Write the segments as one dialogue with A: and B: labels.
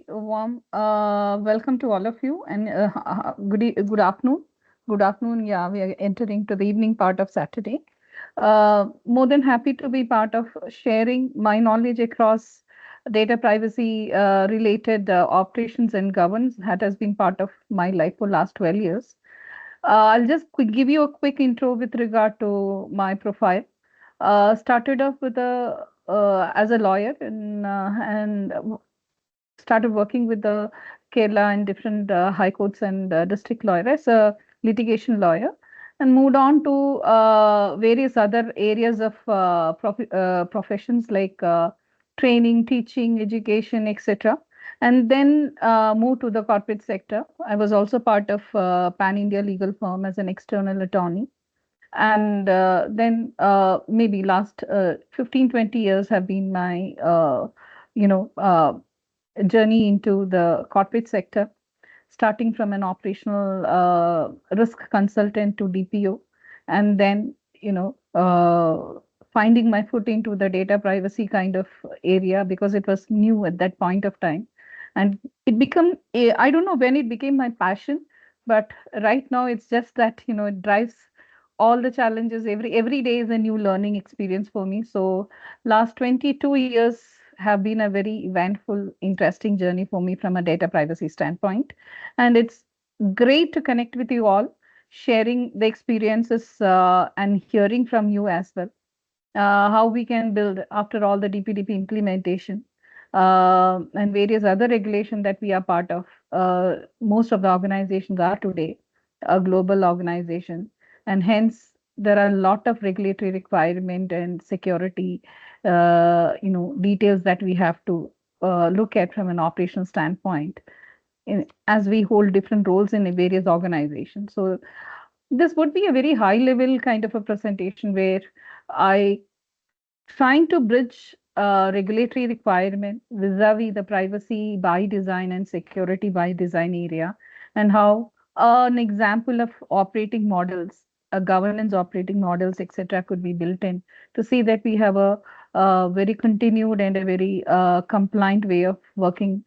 A: very warm welcome to all of you, and good afternoon. Good afternoon. Yeah, we are entering to the evening part of Saturday. More than happy to be part of sharing my knowledge across data privacy related operations and governance. That has been part of my life for last 12 years. I'll just give you a quick intro with regard to my profile. Started off with a as a lawyer and started working with the Kerala and different high courts and district lawyer as a litigation lawyer, and moved on to various other areas of professions like training, teaching, education, etc. And then moved to the corporate sector. I was also part of Pan India legal firm as an external attorney. And then maybe last 15, 20 years have been my, you know, journey into the corporate sector, starting from an operational risk consultant to DPO, and then finding my foot into the data privacy kind of area because it was new at that point of time, and it became I don't know when it became my passion, but right now it's just that it drives all the challenges. Every day is a new learning experience for me. So last 22 years have been a very eventful, interesting journey for me from a data privacy standpoint. And it's great to connect with you all, sharing the experiences and hearing from you as well. How we can build after all the DPDP implementation and various other regulation that we are part of. Most of the organizations are today a global organization, and hence there are a lot of regulatory requirement and security details that we have to look at from an operational standpoint as we hold different roles in various organizations. So this would be a very high level kind of a presentation where I trying to bridge regulatory requirement vis-a-vis the privacy by design and security by design area, and how an example of operating models, governance operating models, etc., could be built in to see that we have a very continued and a very compliant way of working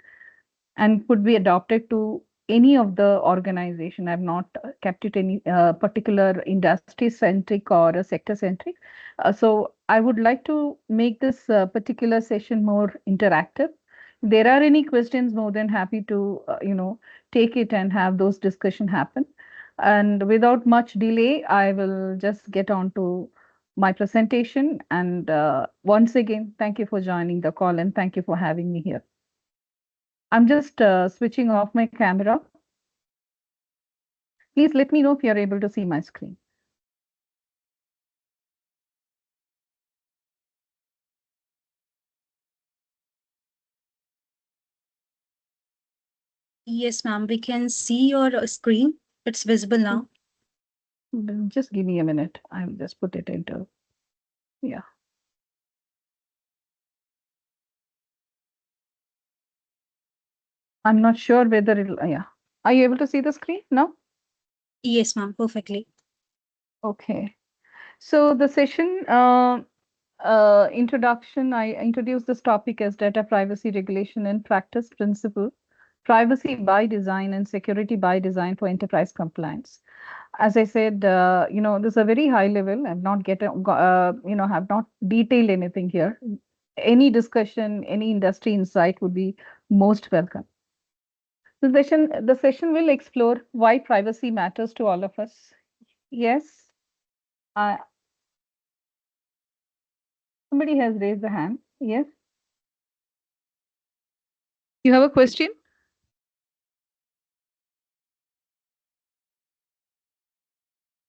A: and could be adopted to any of the organization. I've not kept it any particular industry centric or a sector centric. So I would like to make this particular session more interactive. If there are any questions, more than happy to take it and have those discussion happen. And without much delay, I will just get on to my presentation. And once again, thank you for joining the call and thank you for having me here. I'm just switching off my camera. Please let me know if you're able to see my screen.
B: Yes, ma'am. We can see your screen. It's visible now.
A: Just give me a minute. I'll just put it into, yeah. I'm not sure whether it'll, yeah. Are you able to see the screen now?
B: Yes, ma'am. Perfectly.
A: Okay. So the session introduction, I introduced this topic as data privacy regulation and practice principle, privacy by design and security by design for enterprise compliance. As I said, this is a very high level. I've not have not detailed anything here. Any discussion, any industry insight would be most welcome. The session will explore why privacy matters to all of us. Yes, somebody has raised the hand. Yes. You have a question?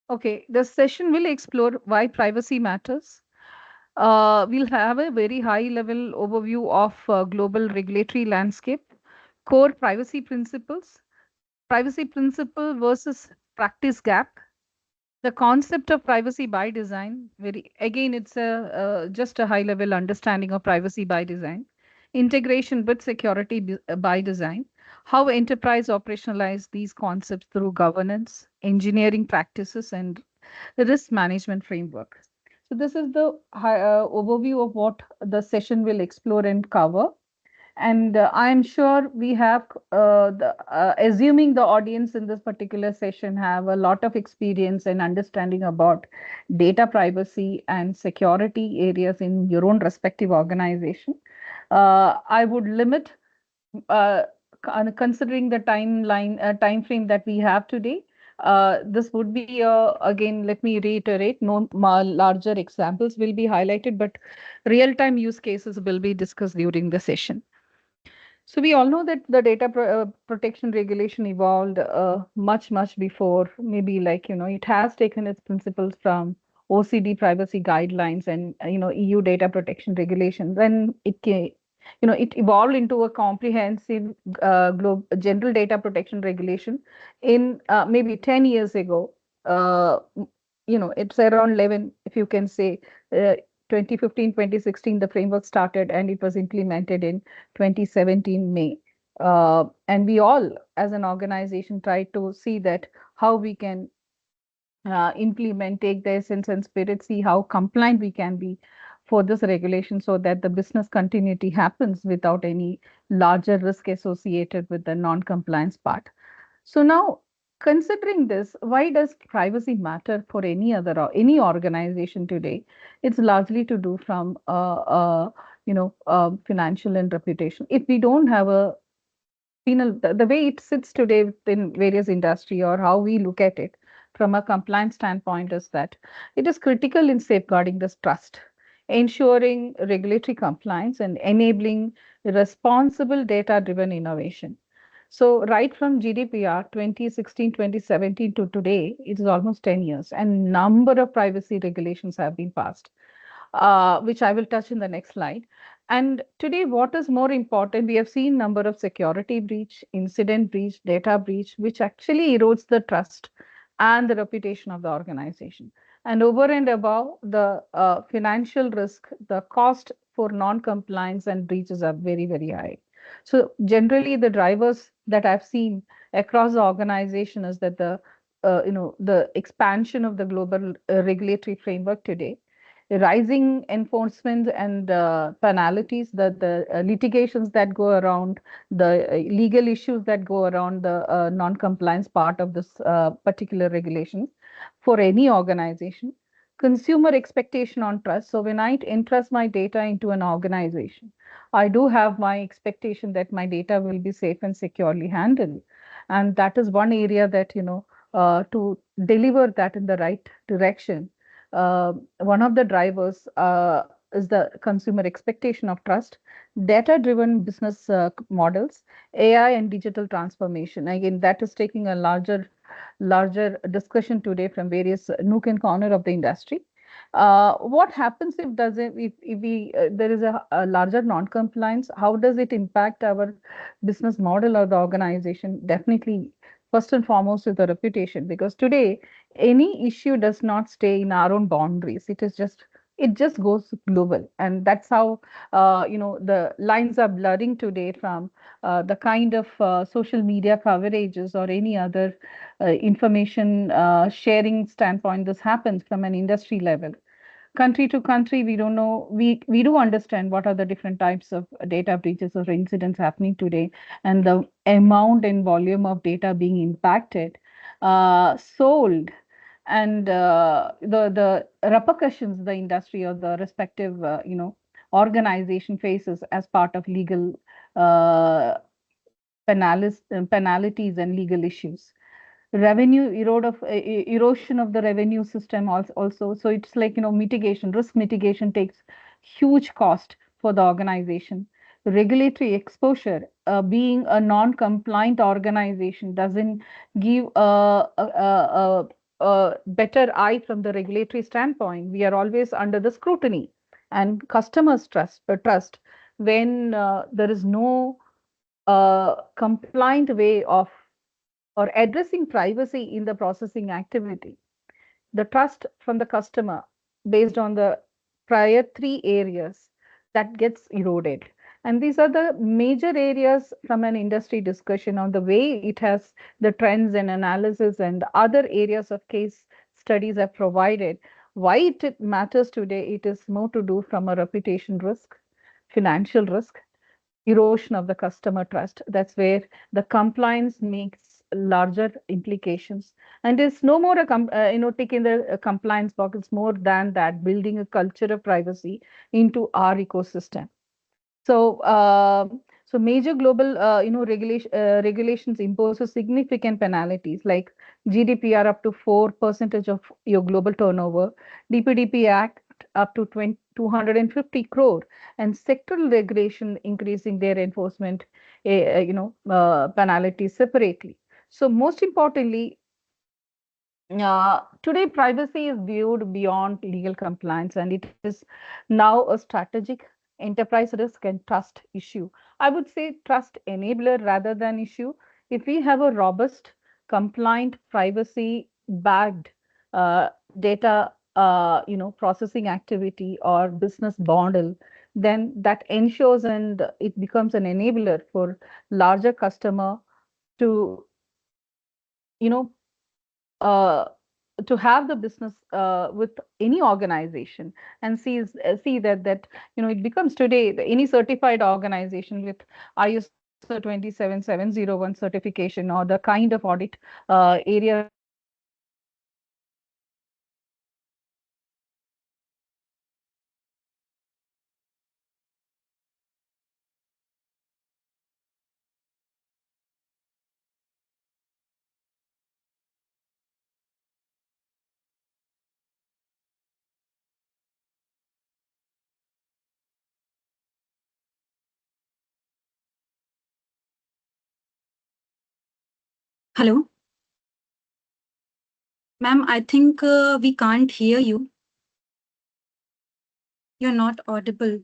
A: Okay, the session will explore why privacy matters. We'll have a very high level overview of global regulatory landscape, core privacy principle versus practice gap, the concept of privacy by design. Very again, it's a just a high level understanding of privacy by design, integration with security by design, how enterprise operationalize these concepts through governance, engineering practices, and the risk management framework. So this is the overview of what the session will explore and cover. And I'm sure we have assuming the audience in this particular session have a lot of experience and understanding about data privacy and security areas in your own respective organization. I would limit, uh, considering the time frame that we have today. This would be, again, let me reiterate, no larger examples will be highlighted, but real time use cases will be discussed during the session. So we all know that the protection regulation evolved much before, maybe, like, it has taken its principles from OCD privacy guidelines and EU data protection regulations. Then it evolved into a comprehensive general data protection regulation in maybe 10 years ago. Uh, it's around 11, if you can say. Uh, 2015, 2016, the framework started and it was implemented in 2017 May. And we all, as an organization, try to see that how we can implement, take the essence and spirit, see how compliant we can be for this regulation so that the business continuity happens without any larger risk associated with the non-compliance part. So now, considering this, why does privacy matter for any organization today? It's largely to do from financial and reputation. If we don't have a the way it sits today in various industry, or how we look at it from a compliance standpoint, is that it is critical in safeguarding this trust, ensuring regulatory compliance, and enabling responsible data driven innovation. So right from GDPR 2016, 2017 to today, it is almost 10 years, and number of privacy regulations have been passed, which I will touch in the next slide. And today, what is more important, we have seen number of security breach, incident breach, data breach, which actually erodes the trust and the reputation of the organization. And over and above, the financial risk, the cost for non-compliance and breaches are very high. So generally, the drivers that I've seen across the organization is that the expansion of the global regulatory framework today, rising enforcement and penalties, the litigations that go around, the legal issues that go around the non-compliance part of this particular regulation for any organization, consumer expectation on trust. So when I entrust my data into an organization, I do have my expectation that my data will be safe and securely handled. And that is one area that, to deliver that in the right direction, one of the drivers is the consumer expectation of trust, data-driven business models, AI and digital transformation. Again, that is taking a larger discussion today from various nook and corner of the industry. What happens if there is a larger non-compliance? How does it impact our business model or the organization? Definitely, first and foremost, is the reputation, because today any issue does not stay in our own boundaries. It just goes global, and that's how the lines are blurring today from the kind of social media coverages or any other information sharing standpoint. This happens from an industry level, country to country. We don't know, we do understand what are the different types of data breaches or incidents happening today, and the amount and volume of data being impacted, sold, and the repercussions the industry or the respective organization faces as part of legal uh, penalities and legal issues. Erosion of the revenue system also. So it's like, mitigation, risk mitigation takes huge cost for the organization. Regulatory exposure, being a non-compliant organization doesn't give a better eye from the regulatory standpoint. We are always under the scrutiny, and customers trust when there is no compliant way of or addressing privacy in the processing activity. The trust from the customer, based on the prior three areas, that gets eroded. And these are the major areas from an industry discussion on the way it has the trends and analysis and other areas of case studies have provided. Why it matters today, it is more to do from a reputation risk, financial risk, erosion of the customer trust. That's where the compliance makes larger implications, and it's no more a taking the compliance box. It's more than that, building a culture of privacy into our ecosystem. So, so major global, regulations imposes significant penalties like GDPR up to 4% of your global turnover, DPDP Act up to 250 crore, and sectoral regulation increasing their enforcement, penalties separately. So, most importantly, today, privacy is viewed beyond legal compliance, and it is now a strategic enterprise risk and trust issue. I would say trust enabler rather than issue. If we have a robust, compliant, privacy-backed data, processing activity or business model, then that ensures and it becomes an enabler for larger customer to, you know, uh, to have the business with any organization, and see that it becomes today any certified organization with ISO 27701 certification or the kind of audit areas that we have mentioned, then it becomes today any organization with
B: Hello, ma'am. I think we can't hear you. You're not audible.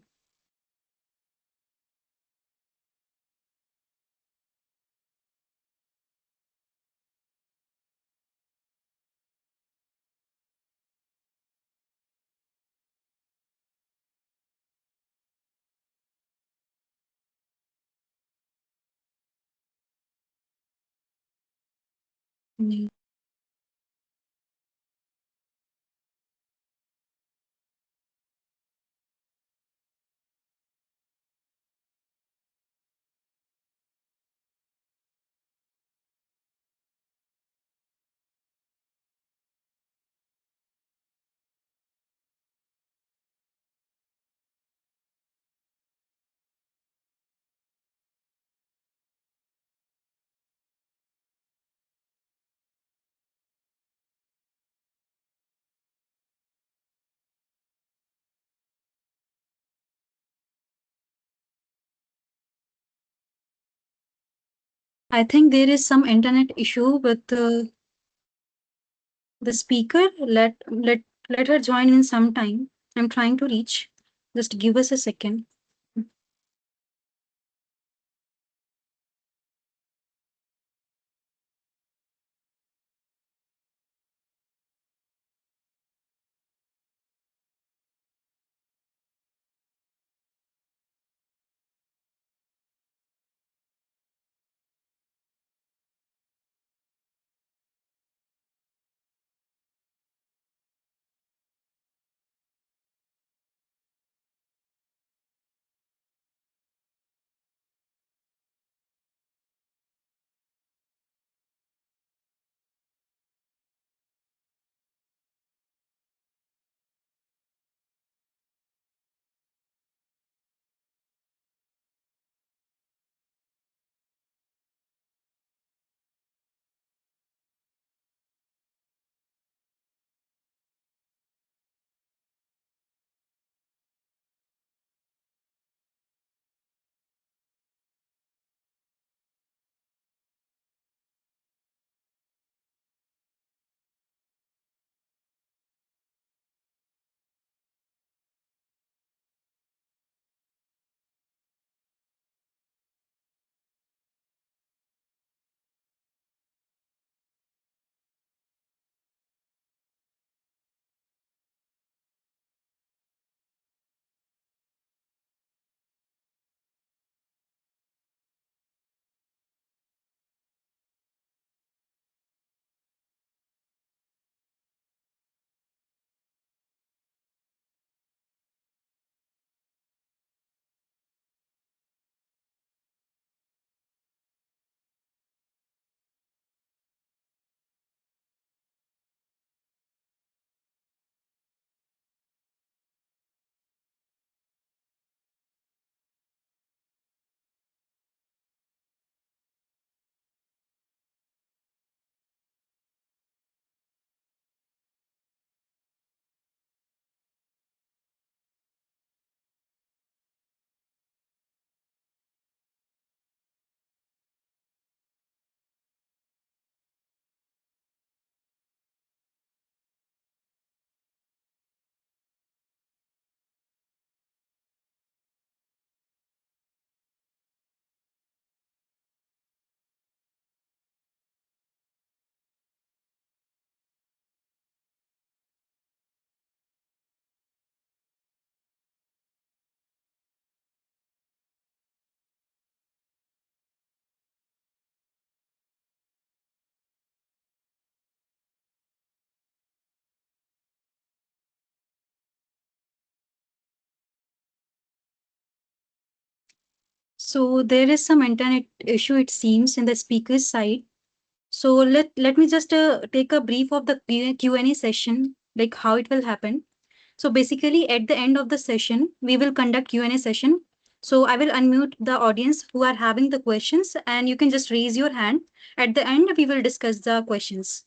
B: Mm. I think there is some internet issue with the speaker. Let her join in some time. I'm trying to reach. Just give us a second. So there is some internet issue, it seems, in the speaker's side. So let me just take a brief of the Q&A session, like how it will happen. So basically, at the end of the session, we will conduct Q&A session. So I will unmute the audience who are having the questions, and you can just raise your hand. At the end, we will discuss the questions.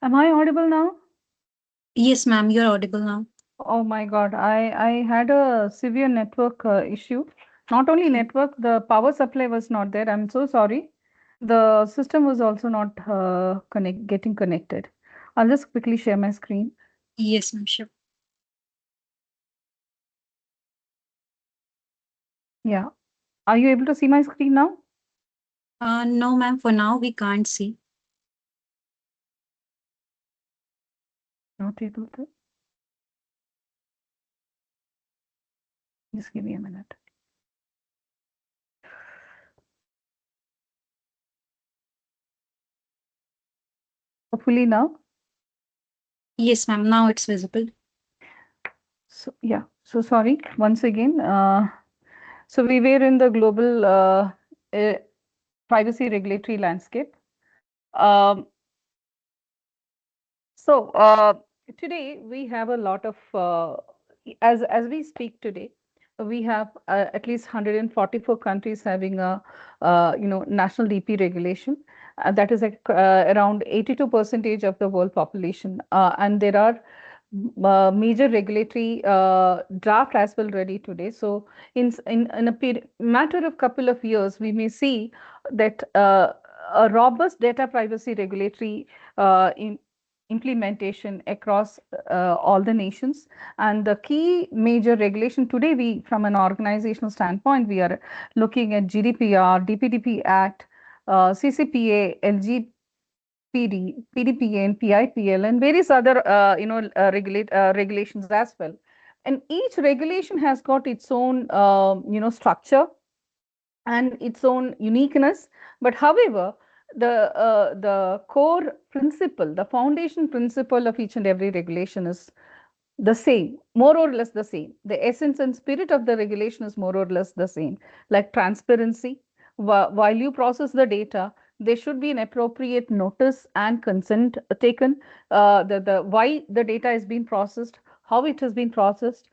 A: Am I audible now?
B: Yes, ma'am, you're audible now.
A: Oh my God, I had a severe network issue. Not only network, the power supply was not there. I'm so sorry. The system was also not getting connected. I'll just quickly share my screen.
B: Yes, ma'am, sure.
A: Yeah. Are you able to see my screen now?
B: No, ma'am, for now we can't see.
A: Not able to. Just give me a minute. Hopefully now.
B: Yes, ma'am, now it's visible.
A: So yeah. So sorry once again. So we were in the global uh, privacy regulatory landscape. Um, So today we have a lot of as we speak today, we have at least 144 countries having a national DP regulation. That is around 82 percentage of the world population, and there are major regulatory draft as well ready today. So in a matter of couple of years, we may see that a robust data privacy regulatory in implementation across all the nations. And the key major regulation today, we from an organizational standpoint, we are looking at GDPR, DPDP Act, CCPA, LGPD, PDPA, and PIPL, and various other regulations as well. And each regulation has got its own structure and its own uniqueness. But however, the core principle, the foundation principle of each and every regulation is the same, more or less the same. The essence and spirit of the regulation is more or less the same, like transparency. While you process the data, there should be an appropriate notice and consent taken. The why the data is being processed, how it has been processed,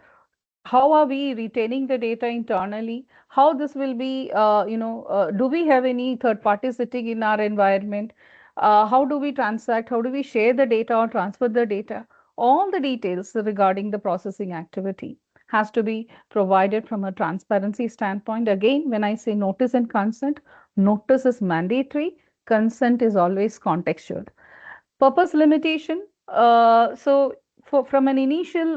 A: how are we retaining the data internally, how this will be do we have any third party sitting in our environment, how do we transact, how do we share the data or transfer the data. All the details regarding the processing activity has to be provided from a transparency standpoint. Again, when I say notice and consent, notice is mandatory, consent is always contextual. Purpose limitation. From an initial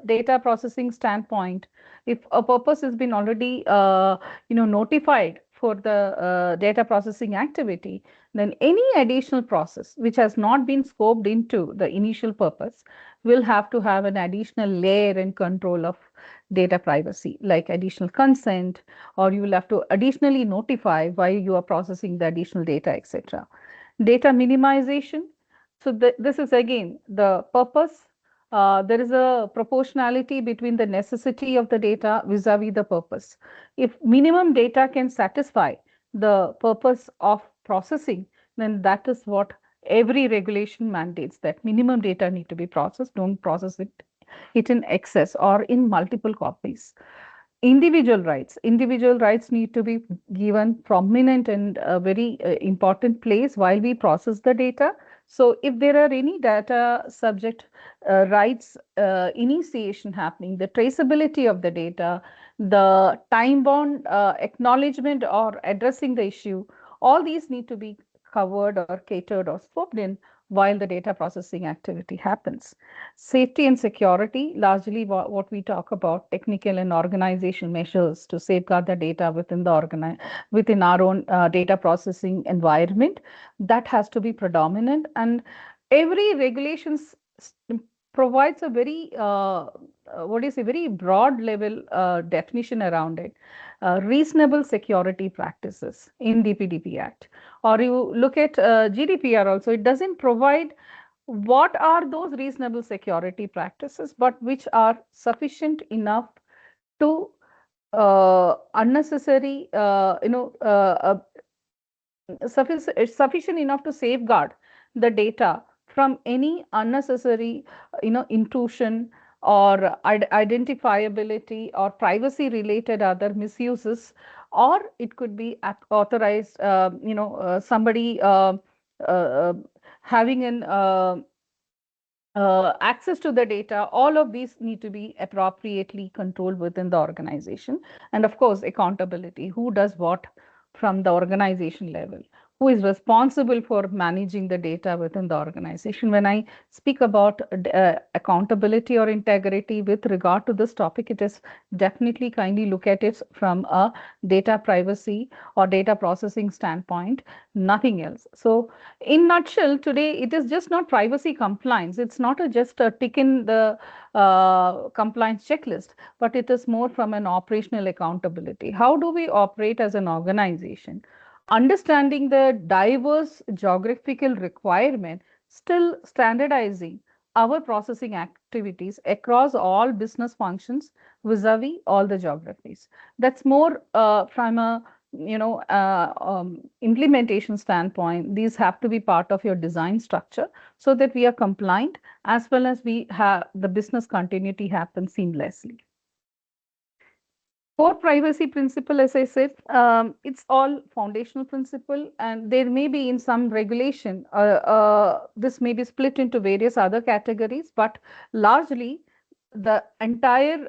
A: data processing standpoint, if a purpose has been already, notified for the data processing activity, then any additional process which has not been scoped into the initial purpose will have to have an additional layer and control of data privacy, like additional consent, or you will have to additionally notify why you are processing the additional data, etc. Data minimization. So this is again the purpose. There is a proportionality between the necessity of the data vis-a-vis the purpose. If minimum data can satisfy the purpose of processing, then that is what every regulation mandates, that minimum data need to be processed. Don't process it in excess or in multiple copies. Individual rights need to be given prominent and a very important place while we process the data. So if there are any data subject rights initiation happening, the traceability of the data, the time bound acknowledgement or addressing the issue, all these need to be covered or catered or scoped in while the data processing activity happens. Safety and security, largely what we talk about, technical and organizational measures to safeguard the data within our own data processing environment, that has to be predominant. And every regulations provides a very what is a very broad level definition around it. Reasonable security practices in DPDP Act, or you look at GDPR also, it doesn't provide what are those reasonable security practices, but which are sufficient enough to unnecessary, sufficient enough to safeguard the data from any unnecessary, intrusion or identifiability or privacy related other misuses, or it could be authorized, somebody uh, having an access to the data. All of these need to be appropriately controlled within the organization. And of course, accountability. Who does what from the organization level? Who is responsible for managing the data within the organization? When I speak about accountability or integrity with regard to this topic, it is definitely kindly look at it from a data privacy or data processing standpoint, nothing else. So in nutshell, today it is just not privacy compliance. It's not just a tick in the compliance checklist, but it is more from an operational accountability. How do we operate as an organization? Understanding the diverse geographical requirement, still standardizing our processing activities across all business functions vis-a-vis all the geographies. That's more from a implementation standpoint, these have to be part of your design structure so that we are compliant as well as we have the business continuity happen seamlessly. Core privacy principle, as I said, it's all foundational principle, and there may be in some regulation, this may be split into various other categories, but largely the entire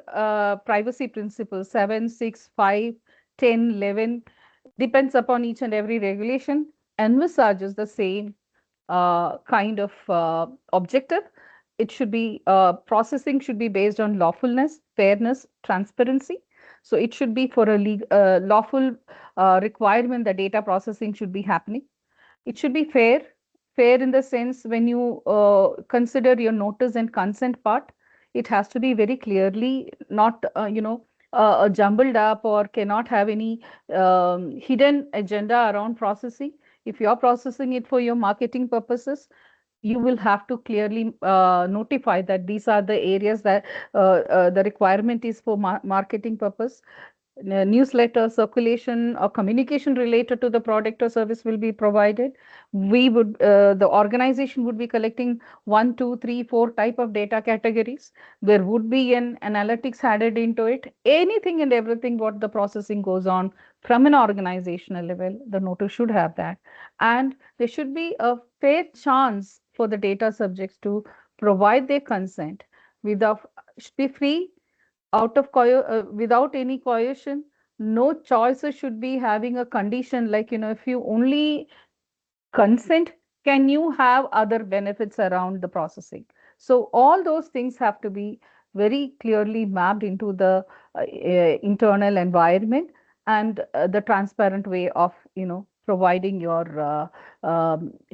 A: privacy principle 7, 6, 5, 10, 11 depends upon each and every regulation, envisages the same kind of objective. It should be processing should be based on lawfulness, fairness, transparency. So it should be for a lawful requirement. The data processing should be happening. It should be fair. Fair in the sense when you consider your notice and consent part, it has to be very clearly not jumbled up or cannot have any hidden agenda around processing. If you are processing it for your marketing purposes, you will have to clearly notify that these are the areas that the requirement is for marketing purpose. Newsletter circulation or communication related to the product or service will be provided. We would the organization would be collecting 1, 2, 3, 4 type of data categories. There would be an analytics added into it. Anything and everything what the processing goes on from an organizational level, the notice should have that, and there should be a fair chance for the data subjects to provide their consent without, should be free, out of without any coercion. No choices should be having a condition like, if you only consent, can you have other benefits around the processing? So all those things have to be very clearly mapped into the internal environment, and the transparent way of providing your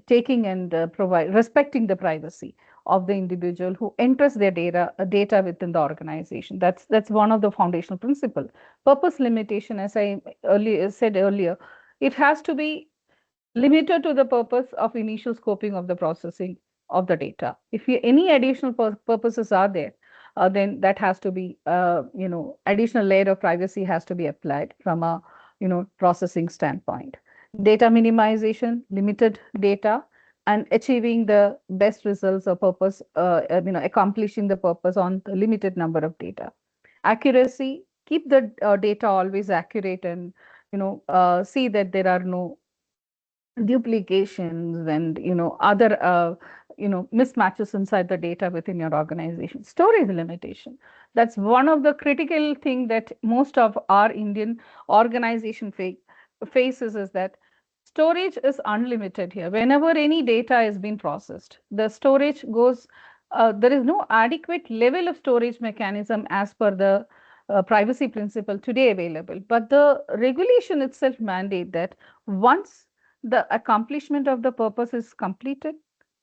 A: taking and provide respecting the privacy of the individual who enters their data within the organization. That's one of the foundational principle. Purpose limitation, as I earlier said earlier, it has to be limited to the purpose of initial scoping of the processing of the data. If any additional purposes are there, then that has to be, additional layer of privacy has to be applied from a, processing standpoint. Data minimization, limited data, and achieving the best results or purpose, accomplishing the purpose on the limited number of data. Accuracy, keep the data always accurate, and see that there are no duplications and other mismatches inside the data within your organization. Storage limitation, that's one of the critical thing that most of our Indian organization faces, is that storage is unlimited here. Whenever any data is being processed, the storage goes, there is no adequate level of storage mechanism as per the privacy principle today available, but the regulation itself mandate that once the accomplishment of the purpose is completed,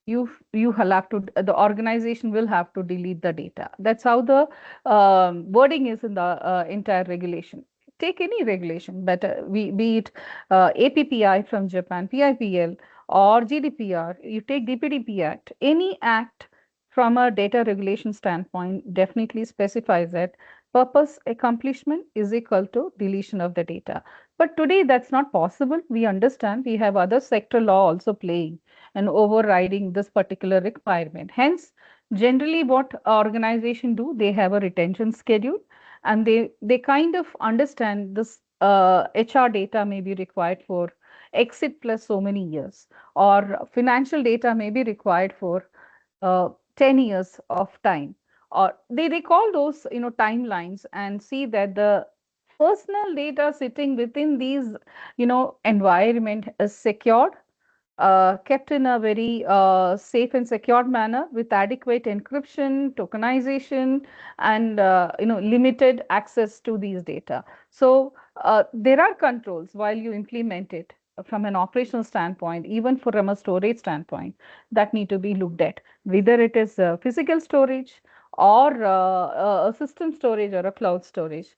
A: you will have to, the organization will have to delete the data. That's how the wording is in the entire regulation. Take any regulation, but be it APPI from Japan, PIPL, or GDPR, you take DPDP Act, any act from a data regulation standpoint definitely specifies that purpose accomplishment is equal to deletion of the data. But today that's not possible. We understand we have other sector law also playing and overriding this particular requirement. Hence, generally what organization do, they have a retention schedule, and they kind of understand this HR data may be required for exit plus so many years, or financial data may be required for 10 years of time, or they recall those timelines and see that the personal data sitting within these environment is secured, kept in a very safe and secured manner with adequate encryption, tokenization, and limited access to these data. So there are controls while you implement it from an operational standpoint, even from a storage standpoint, that need to be looked at, whether it is physical storage or a system storage or a cloud storage.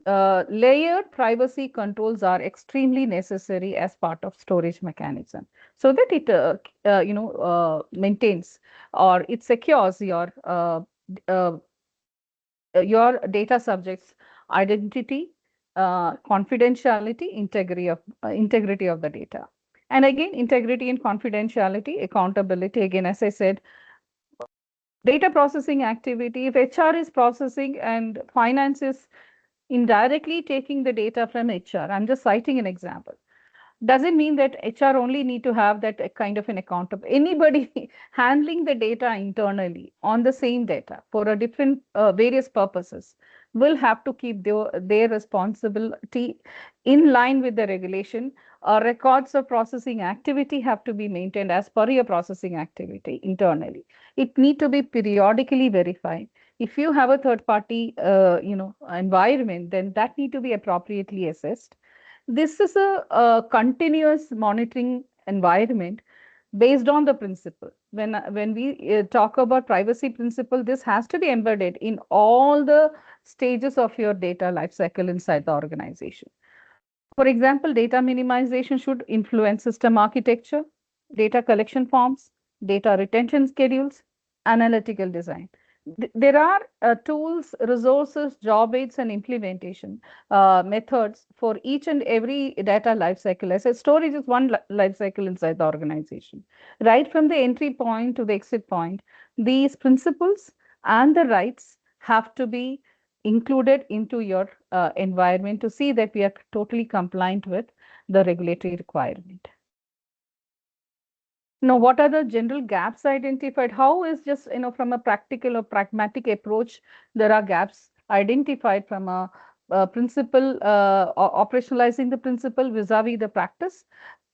A: Layered privacy controls are extremely necessary as part of storage mechanism, so that it maintains or it secures uh, your data subjects identity, confidentiality, integrity of the data. And again, integrity and confidentiality, accountability. Again, as I said, data processing activity, if HR is processing and finance is indirectly taking the data from HR, I'm just citing an example, doesn't mean that HR only need to have that kind of an account of anybody handling the data internally on the same data for a different various purposes will have to keep their responsibility in line with the regulation. Records of processing activity have to be maintained as per your processing activity internally. It need to be periodically verified. If you have a third party environment, then that need to be appropriately assessed. This is a continuous monitoring environment based on the principle. When we talk about privacy principle, this has to be embedded in all the stages of your data lifecycle inside the organization. For example, data minimization should influence system architecture, data collection forms, data retention schedules, analytical design. There are tools, resources, job aids, and implementation methods for each and every data lifecycle. As I said, storage is one lifecycle inside the organization. Right from the entry point to the exit point, these principles and the rights have to be included into your environment to see that we are totally compliant with the regulatory requirement. Now, what are the general gaps identified? How is just, from a practical or pragmatic approach, there are gaps identified from a principle, operationalizing the principle vis-a-vis the practice.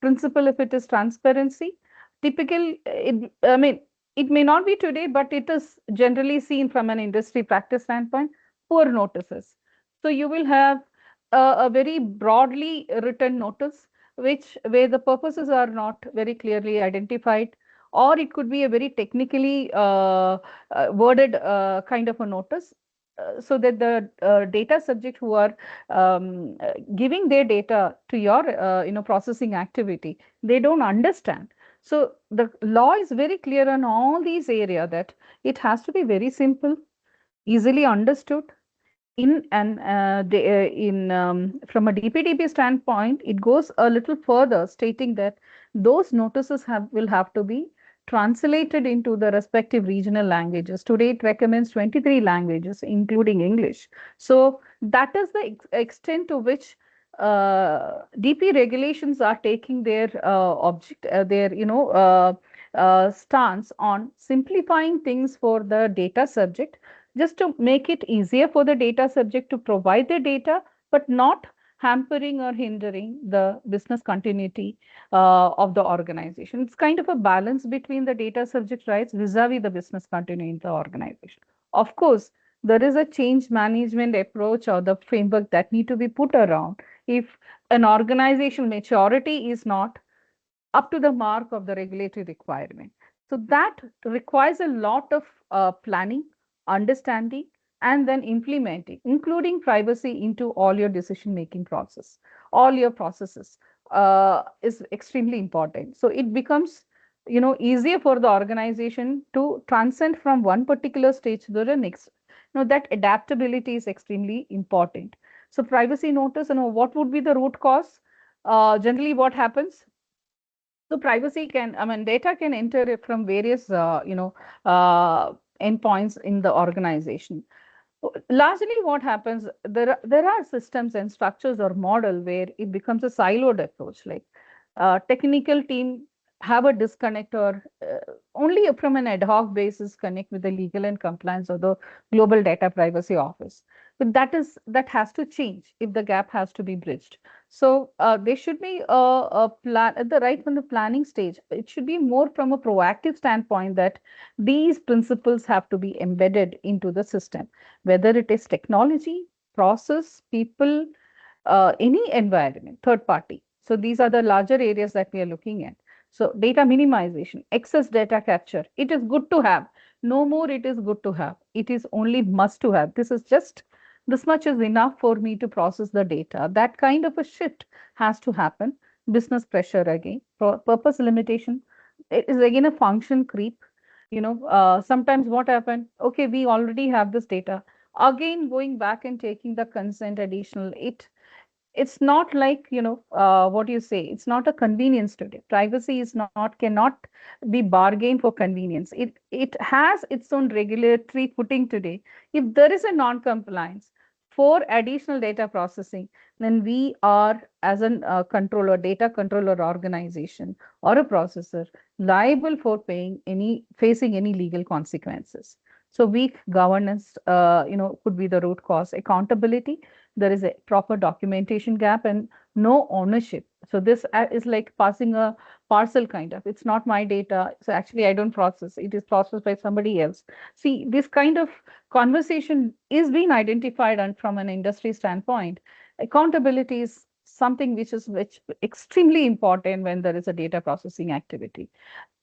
A: Principle, if it is transparency, I mean, it may not be today, but it is generally seen from an industry practice standpoint, poor notices. So you will have a very broadly written notice which where the purposes are not very clearly identified, or it could be a very technically worded kind of a notice, so that the data subject who are giving their data to your processing activity, they don't understand. So the law is very clear on all these areas that it has to be very simple, easily understood, from a DPDP standpoint, it goes a little further, stating that those notices will have to be translated into the respective regional languages. Today, it recommends 23 languages, including English. So that is the extent to which DP regulations are taking their stance on simplifying things for the data subject, just to make it easier for the data subject to provide the data, but not hampering or hindering the business continuity of the organization. It's kind of a balance between the data subject rights vis-a-vis the business continuity in the organization. Of course, there is a change management approach or the framework that need to be put around if an organizational maturity is not up to the mark of the regulatory requirement. So that requires a lot of planning, understanding, and then implementing, including privacy into all your decision making process, all your processes is extremely important. So it becomes easier for the organization to transcend from one particular stage to the next. That adaptability is extremely important. So privacy notice, what would be the root cause? Generally, what happens? So privacy can, I mean, data can enter it from various, endpoints in the organization. Largely, what happens, there are systems and structures or model where it becomes a siloed approach, like technical team have a disconnect or only from an ad hoc basis connect with the legal and compliance or the global data privacy office. But that has to change if the gap has to be bridged. So there should be a plan at the right from the planning stage. It should be more from a proactive standpoint that these principles have to be embedded into the system, whether it is technology, process, people, any environment, third party. So these are the larger areas that we are looking at. So data minimization, excess data capture, it is good to have. No more it is good to have. It is only must to have. This is just this much is enough for me to process the data. That kind of a shift has to happen. Business pressure again, purpose limitation. It is again a function creep. Sometimes what happened? Okay, we already have this data. Again, going back and taking the consent additional, It's not like, what you say, it's not a convenience today. Privacy is not, cannot be bargained for convenience. It has its own regulatory footing today. If there is a non-compliance for additional data processing, then we are, as a controller, data controller organization or a processor, liable for facing any legal consequences. So weak governance, could be the root cause. Accountability, there is a proper documentation gap and no ownership. So this is like passing a parcel kind of. It's not my data. So actually, I don't process. It is processed by somebody else. See, this kind of conversation is being identified, and from an industry standpoint, accountability is something which extremely important when there is a data processing activity,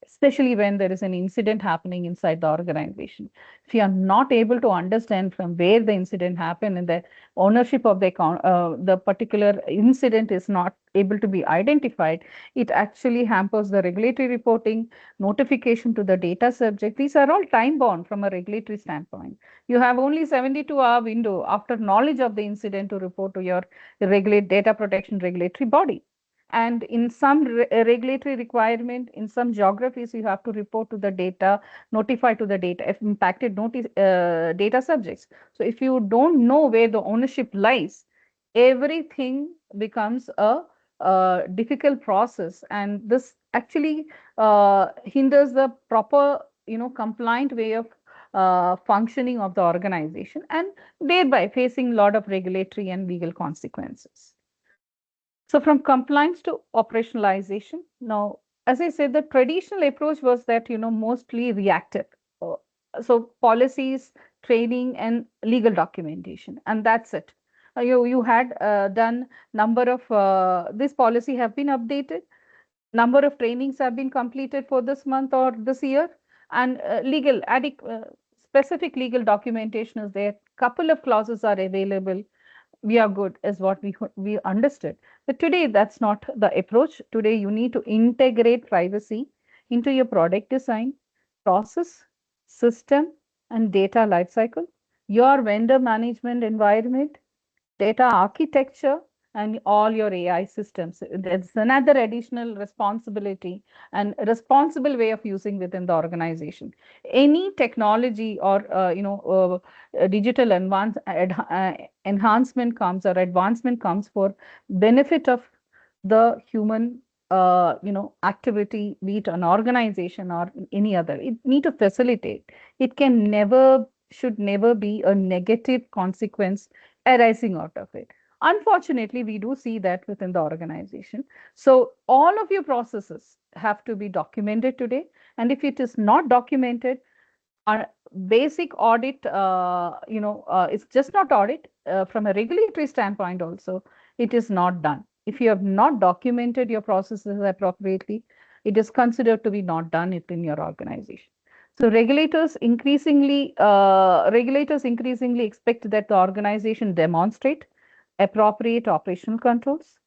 A: especially when there is an incident happening inside the organization. If you are not able to understand from where the incident happened and the ownership of the account, the particular incident is not able to be identified, it actually hampers the regulatory reporting, notification to the data subject. These are all time bound from a regulatory standpoint. You have only 72-hour window after knowledge of the incident to report to your data protection regulatory body. And in some regulatory requirement, in some geographies, you have to report to the data, notify to the data if impacted notice data subjects. So if you don't know where the ownership lies, everything becomes a difficult process, and this actually hinders the proper, compliant way of functioning of the organization, and thereby facing a lot of regulatory and legal consequences. So from compliance to operationalization. Now, as I said, the traditional approach was that, mostly reactive. Uh, So policies, training, and legal documentation, and that's it. You had done number of this policy have been updated, number of trainings have been completed for this month or this year, and specific legal documentation is there. Couple of clauses are available, we are good, is what we understood. But today that's not the approach. Today you need to integrate privacy into your product design, process, system, and data lifecycle, your vendor management environment, data architecture, and all your AI systems. That's another additional responsibility and responsible way of using within the organization. Any technology or digital enhancement comes or advancement comes for benefit of the human activity, be it an organization or any other. It need to facilitate. It can never, should never be a negative consequence arising out of it. Unfortunately, we do see that within the organization. So all of your processes have to be documented today. And if it is not documented, our basic audit, it's just not audit. From a regulatory standpoint also, it is not done. If you have not documented your processes appropriately, it is considered to be not done it in your organization. So regulators increasingly expect that the organization demonstrate appropriate operational controls,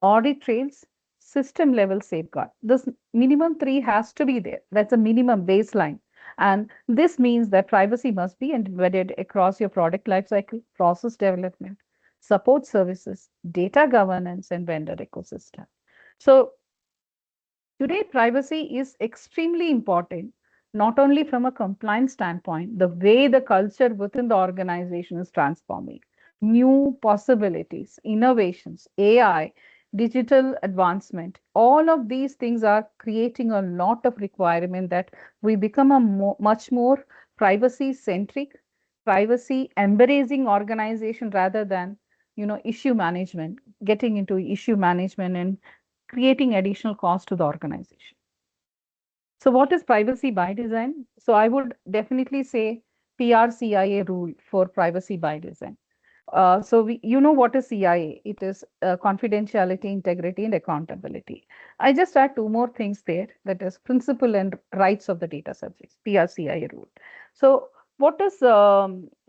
A: audit trails, system level safeguard. This minimum three has to be there. That's a minimum baseline. And this means that privacy must be embedded across your product lifecycle, process development, support services, data governance, and vendor ecosystem. So today, privacy is extremely important, not only from a compliance standpoint, the way the culture within the organization is transforming, new possibilities, innovations, AI, digital advancement, all of these things are creating a lot of requirement that we become a much more privacy centric, privacy embracing organization rather than, issue management, getting into issue management and creating additional cost to the organization. So what is privacy by design? So I would definitely say PRCIA rule for privacy by design. You know what is CIA? It is confidentiality, integrity, and accountability. I just add two more things there. That is principle and rights of the data subjects. PRCIA rule. So what is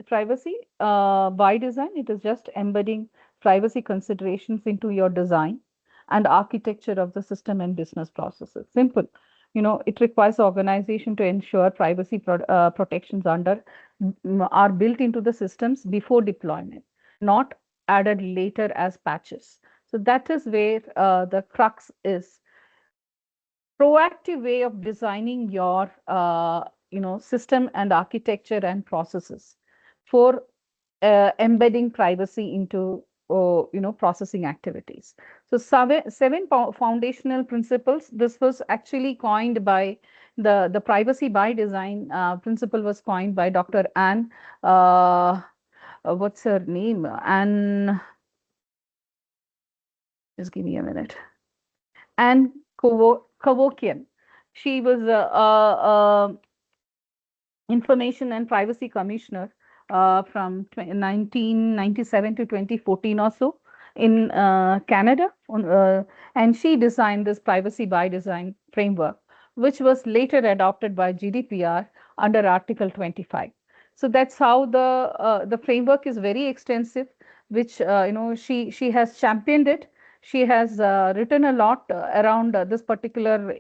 A: privacy by design? It is just embedding privacy considerations into your design and architecture of the system and business processes. Simple. It requires organization to ensure privacy protections are built into the systems before deployment, not added later as patches. So that is where the crux is. Proactive way of designing your system and architecture and processes for embedding privacy into processing activities. So seven foundational principles. This was actually coined by the privacy by design principle was coined by Dr. Anne. What's her name? Anne. Just give me a minute. Anne Kovokian. She was a Information and Privacy Commissioner from 1997 to 2014 or so in Canada. And she designed this privacy by design framework, which was later adopted by GDPR under Article 25. So that's how the framework is very extensive, which she has championed it. She has written a lot around this particular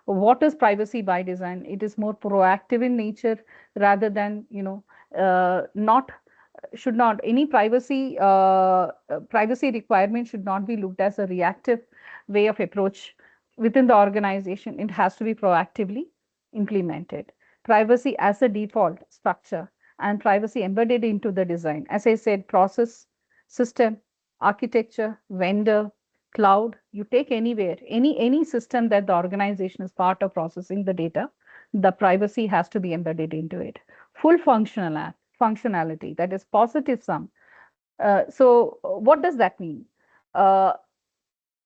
A: what is privacy by design. It is more proactive in nature rather than not should not any privacy requirement should not be looked as a reactive way of approach within the organization. It has to be proactively implemented. Privacy as a default structure and privacy embedded into the design. As I said, process, system, architecture, vendor, cloud, you take anywhere, any system that the organization is part of processing the data, the privacy has to be embedded into it. Full functionality, that is positive sum. So what does that mean? Uh,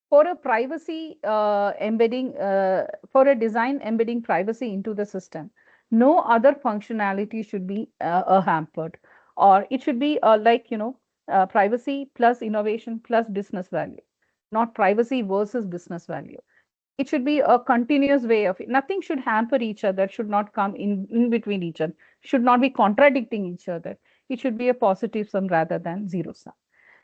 A: for a privacy embedding, for a design embedding privacy into the system, no other functionality should be hampered, or it should be privacy plus innovation plus business value, not privacy versus business value. It should be a continuous way of it. Nothing should hamper each other, should not come in between each other, should not be contradicting each other. It should be a positive sum rather than zero sum.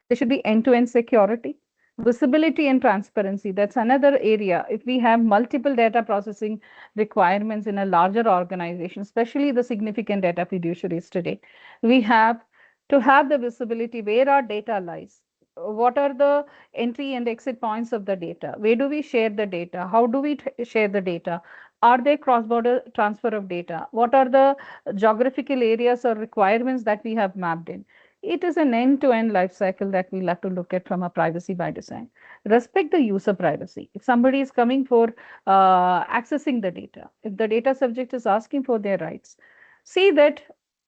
A: There should be end-to-end security, visibility and transparency. That's another area. If we have multiple data processing requirements in a larger organization, especially the significant data fiduciaries today, we have to have the visibility where our data lies. What are the entry and exit points of the data? Where do we share the data? How do we share the data? Are there cross-border transfer of data? What are the geographical areas or requirements that we have mapped in? It is an end-to-end life cycle that we'll have to look at from a privacy by design. Respect the user privacy. If somebody is coming for accessing the data, if the data subject is asking for their rights, see that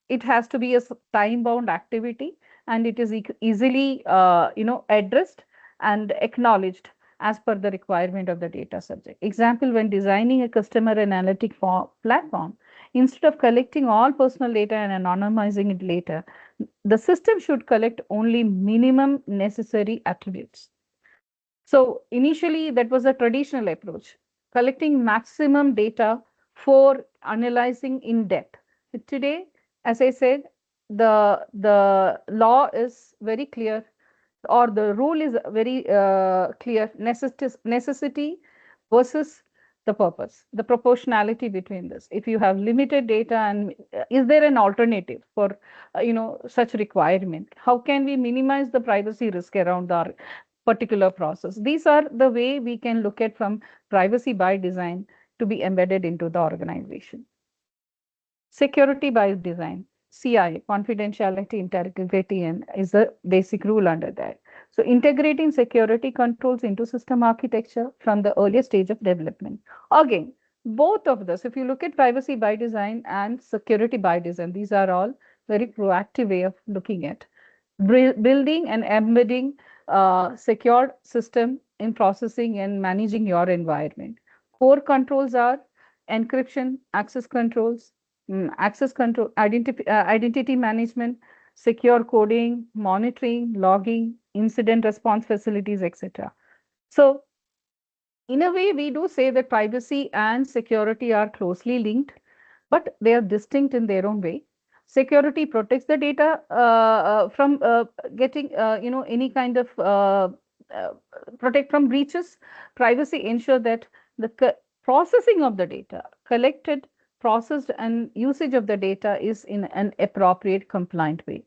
A: it has to be a time-bound activity and it is easily addressed and acknowledged as per the requirement of the data subject. Example, when designing a customer analytic platform, instead of collecting all personal data and anonymizing it later, the system should collect only minimum necessary attributes. So initially, that was a traditional approach, collecting maximum data for analyzing in depth. But today, as I said, the law is very clear, or the rule is very clear: necessity versus the purpose, the proportionality between this. If you have limited data, and is there an alternative for such requirement? How can we minimize the privacy risk around our particular process? These are the way we can look at from privacy by design to be embedded into the organization. Security by design, CI, confidentiality, integrity, and is the basic rule under that. So integrating security controls into system architecture from the earliest stage of development. Again, both of this, if you look at privacy by design and security by design, these are all very proactive way of looking at building and embedding secure system in processing and managing your environment. Core controls are encryption, access controls, identity management, secure coding, monitoring, logging, incident response facilities, etc. So in a way, we do say that privacy and security are closely linked, but they are distinct in their own way. Security protects the data from getting, any kind of uh, protect from breaches. Privacy ensure that the processing of the data, collected, processed, and usage of the data is in an appropriate, compliant way.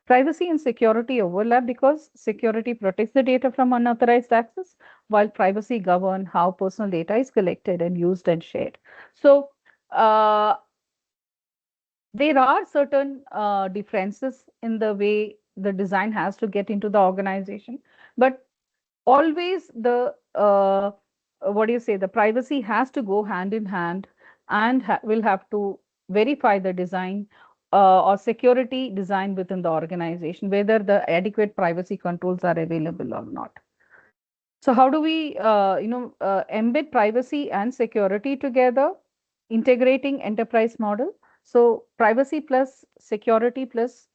A: Privacy and security overlap because security protects the data from unauthorized access, while privacy governs how personal data is collected and used and shared. So, uh, there are certain differences in the way the design has to get into the organization, but always the what do you say, the privacy has to go hand in hand, and will have to verify the design or security design within the organization, whether the adequate privacy controls are available or not. So how do we, embed privacy and security together, integrating enterprise model? So privacy plus security plus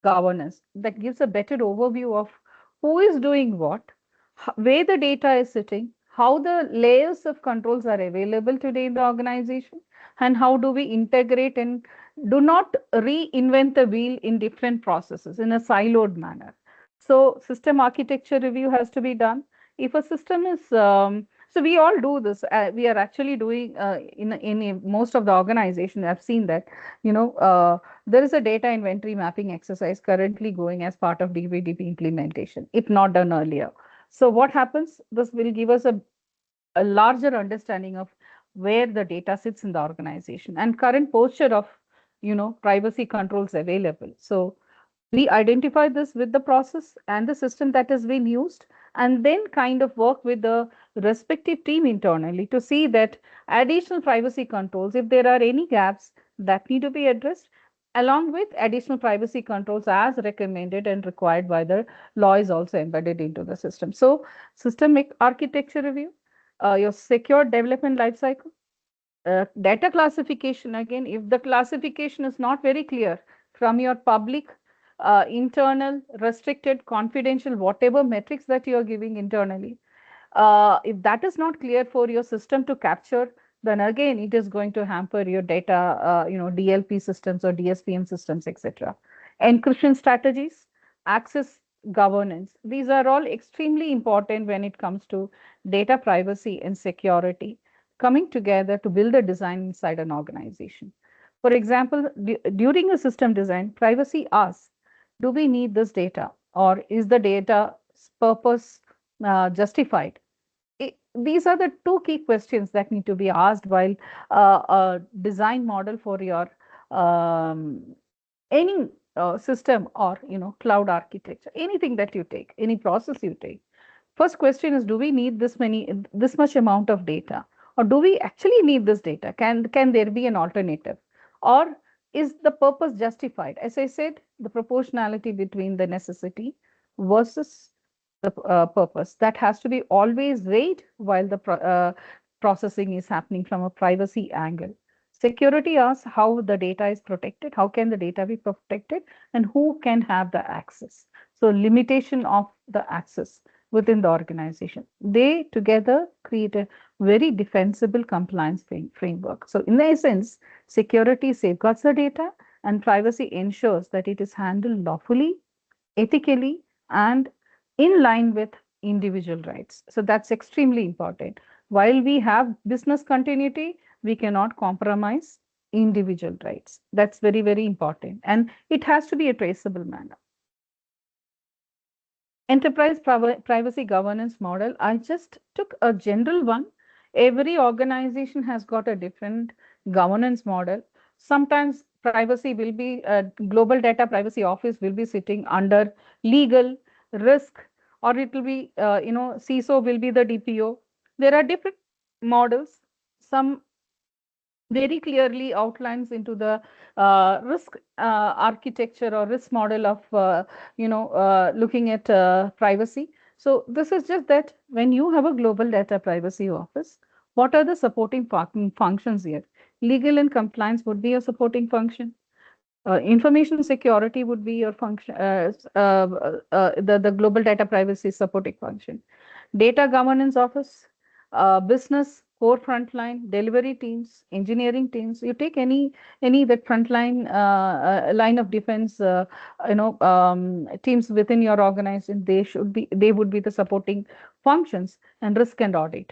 A: governance, that gives a better overview of who is doing what, where the data is sitting, how the layers of controls are available today in the organization, and how do we integrate and do not reinvent the wheel in different processes in a siloed manner. So system architecture review has to be done. If a system is so we all do this. We are actually doing in most of the organization. I've seen that, there is a data inventory mapping exercise currently going as part of DVDP implementation, if not done earlier. So what happens? This will give us a larger understanding of where the data sits in the organization and current posture of, privacy controls available. So we identify this with the process and the system that has been used, and then kind of work with the respective team internally to see that additional privacy controls, if there are any gaps that need to be addressed, along with additional privacy controls as recommended and required by the law, is also embedded into the system. So systemic architecture review, your secure development lifecycle, data classification. Again, if the classification is not very clear from your public, internal, restricted, confidential, whatever metrics that you are giving internally, if that is not clear for your system to capture, then again it is going to hamper your data, DLP systems or DSPM systems, etc. Encryption strategies, access governance, these are all extremely important when it comes to data privacy and security coming together to build a design inside an organization. For example, during a system design, privacy asks, do we need this data, or is the data's purpose justified? These are the two key questions that need to be asked while a design model for your um, any system, or cloud architecture, anything that you take, any process you take. First question is, do we need this much amount of data, or do we actually need this data? Can there be an alternative, or is the purpose justified? As I said, the proportionality between the necessity versus the purpose, that has to be always weighed while the processing is happening from a privacy angle. Security asks how the data is protected, how can the data be protected, and who can have the access. So limitation of the access within the organization. They together create a very defensible compliance framework. So in essence, security safeguards the data and privacy ensures that it is handled lawfully, ethically, and in line with individual rights. So that's extremely important. While we have business continuity, we cannot compromise individual rights. That's very, very important. And it has to be a traceable manner. Enterprise privacy governance model, I just took a general one. Every organization has got a different governance model. Sometimes privacy will be, global data privacy office will be sitting under legal, risk, or it will be, CISO will be the DPO. There are different models. Some very clearly outlines into the risk architecture or risk model of looking at privacy. So this is just that when you have a global data privacy office, what are the supporting functions here? Legal and compliance would be a supporting function. Information security would be your function, the global data privacy supporting function. Data governance office, business core frontline, delivery teams, engineering teams. You take any that frontline line of defense, teams within your organization. They would be the supporting functions, and risk and audit.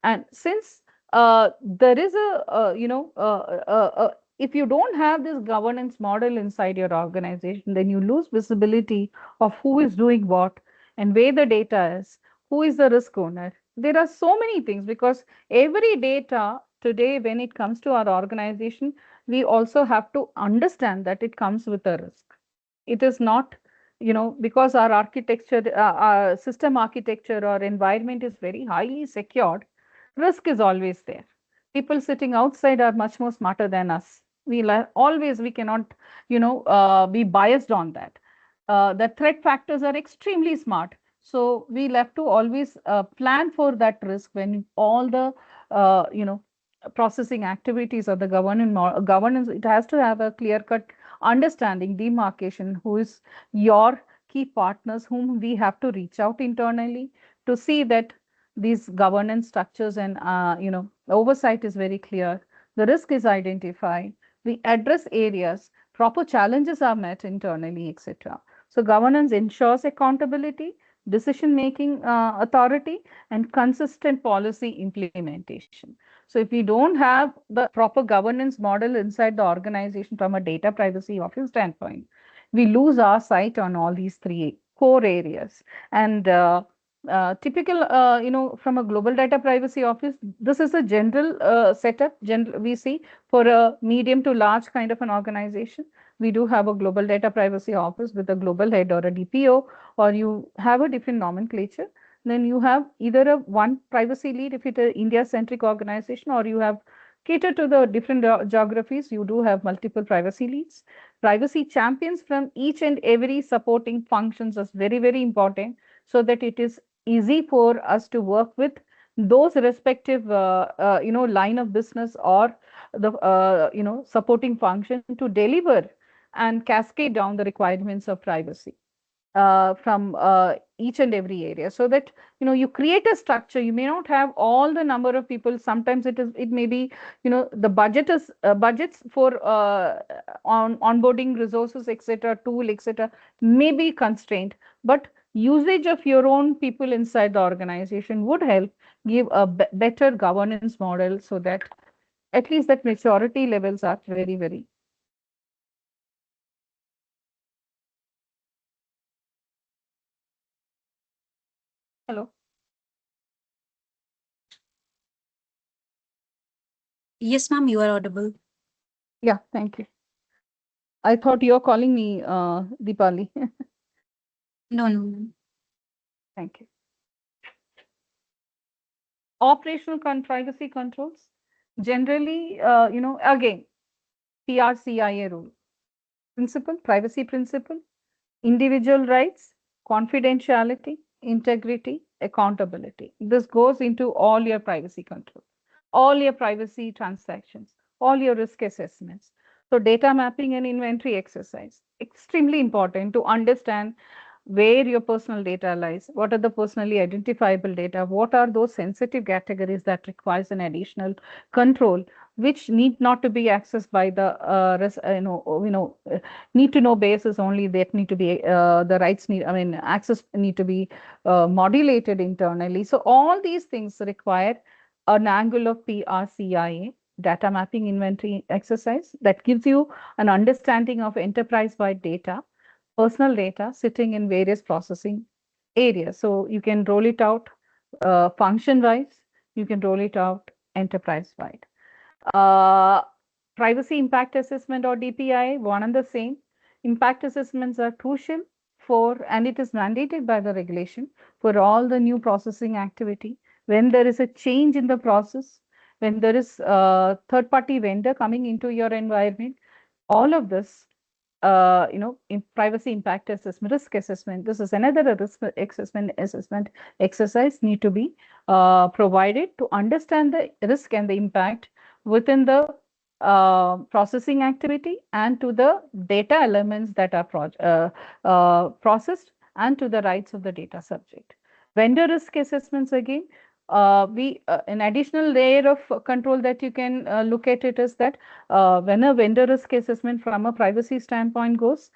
A: And since there is a if you don't have this governance model inside your organization, then you lose visibility of who is doing what and where the data is, who is the risk owner. There are so many things because every data today, when it comes to our organization, we also have to understand that it comes with a risk. It is not, because our architecture, our system architecture or environment is very highly secured, risk is always there. People sitting outside are much more smarter than us. Always, we cannot, be biased on that. The threat factors are extremely smart. So we'll have to always plan for that risk when all the, processing activities or the governance, it has to have a clear cut understanding, demarcation, who is your key partners, whom we have to reach out internally to see that these governance structures and oversight is very clear, the risk is identified, we address areas, proper challenges are met internally, etc. So governance ensures accountability, decision making authority, and consistent policy implementation. So if we don't have the proper governance model inside the organization from a data privacy office standpoint, we lose our sight on all these three core areas. And typical, from a global data privacy office, this is a general setup. General, we see for a medium to large kind of an organization, we do have a global data privacy office with a global head or a DPO, or you have a different nomenclature. Then you have either a one privacy lead if it's an India-centric organization, or you have cater to the different geographies. You do have multiple privacy leads. Privacy champions from each and every supporting functions is very, very important so that it is easy for us to work with those respective line of business or the supporting function to deliver and cascade down the requirements of privacy from each and every area, so that you create a structure. You may not have all the number of people. Sometimes it may be, the budgets for on onboarding resources, etc., tool, etc., may be constrained, but usage of your own people inside the organization would help give a better governance model, so that at least that maturity levels are very, very. Hello.
B: Yes, ma'am, you are audible.
A: Yeah, thank you. I thought you're calling me Deepali.
B: No, no, ma'am.
A: Thank you. Operational privacy controls. Generally, again, PRCIA rule. Principle, privacy principle, individual rights, confidentiality, integrity, accountability. This goes into all your privacy control, all your privacy transactions, all your risk assessments. So data mapping and inventory exercise, extremely important to understand where your personal data lies, what are the personally identifiable data, what are those sensitive categories that requires an additional control, which need not to be accessed by the need to know basis only, that need to be the rights need, I mean, access need to be modulated internally. So all these things require an angle of PRCIA, data mapping inventory exercise, that gives you an understanding of enterprise-wide data, personal data sitting in various processing areas. So you can roll it out function-wise, you can roll it out enterprise-wide. Uh, Privacy impact assessment or DPI, one and the same. Impact assessments are crucial for, and it is mandated by the regulation for all the new processing activity. When there is a change in the process, when there is a third-party vendor coming into your environment, all of this, in privacy impact assessment, risk assessment, this is another risk assessment exercise need to be provided to understand the risk and the impact within the processing activity and to the data elements that are processed and to the rights of the data subject. Vendor risk assessments again, we an additional layer of control that you can look at it is that when a vendor risk assessment from a privacy standpoint goes,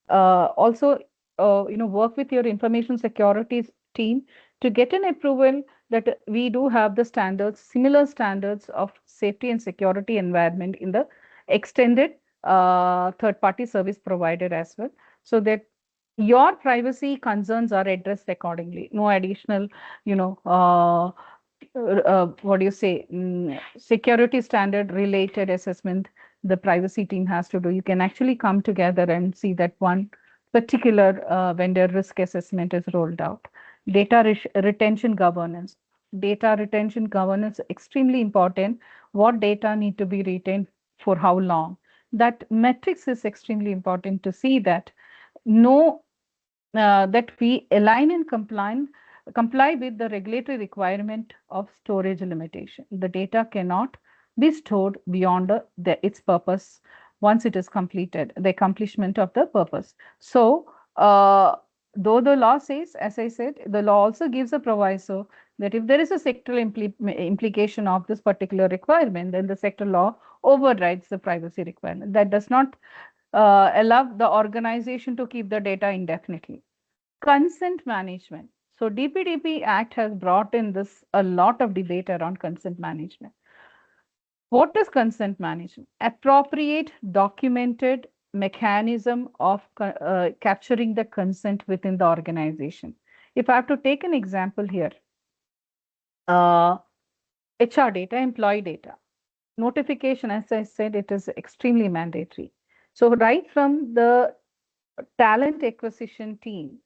A: also work with your information security team to get an approval that we do have the standards, similar standards of safety and security environment in the extended third party service provider as well, so that your privacy concerns are addressed accordingly. No additional, you know, what do you say, security standard related assessment the privacy team has to do. You can actually come together and see that one particular vendor risk assessment is rolled out. Data retention governance. Data retention governance extremely important. What data need to be retained for how long? That metrics is extremely important to see that no that we align and comply with the regulatory requirement of storage limitation. The data cannot be stored beyond its purpose once it is completed, the accomplishment of the purpose. So, though the law says, as I said, the law also gives a proviso that if there is a sectoral implication of this particular requirement, then the sector law overrides the privacy requirement. That does not allow the organization to keep the data indefinitely. Consent management. So DPDP Act has brought in this a lot of debate around consent management. What is consent management? Appropriate documented mechanism of capturing the consent within the organization. If I have to take an example here, uh, HR data, employee data, notification, as I said, it is extremely mandatory. So right from the talent acquisition team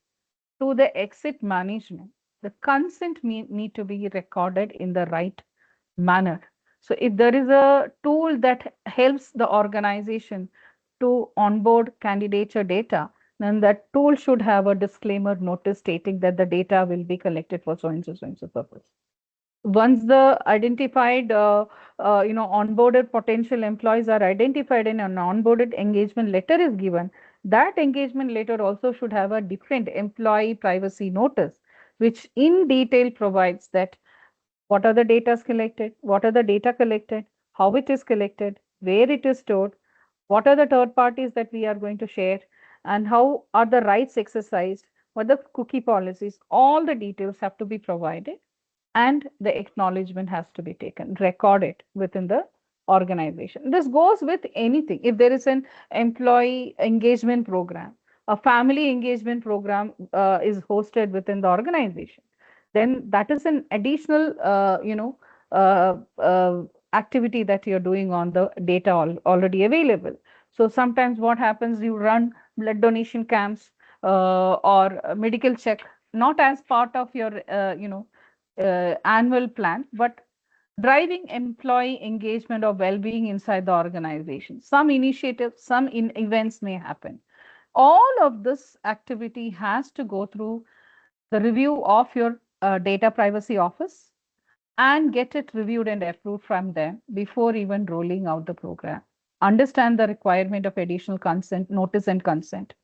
A: to the exit management, the consent need to be recorded in the right manner. So if there is a tool that helps the organization to onboard candidature data, then that tool should have a disclaimer notice stating that the data will be collected for so and so purpose. Once the identified, onboarded potential employees are identified and an onboarded engagement letter is given, that engagement letter also should have a different employee privacy notice, which in detail provides that what are the data collected, what are the data collected, how it is collected, where it is stored, what are the third parties that we are going to share, and how are the rights exercised, what the cookie policies, all the details have to be provided, and the acknowledgement has to be taken, recorded within the organization. This goes with anything. If there is an employee engagement program, a family engagement program is hosted within the organization, then that is an additional, activity that you're doing on the data already available. So sometimes what happens, you run blood donation camps or a medical check, not as part of your, annual plan, but driving employee engagement or well-being inside the organization. Some initiatives, some events may happen. All of this activity has to go through the review of your data privacy office and get it reviewed and approved from them before even rolling out the program. Understand the requirement of additional consent, notice and consent.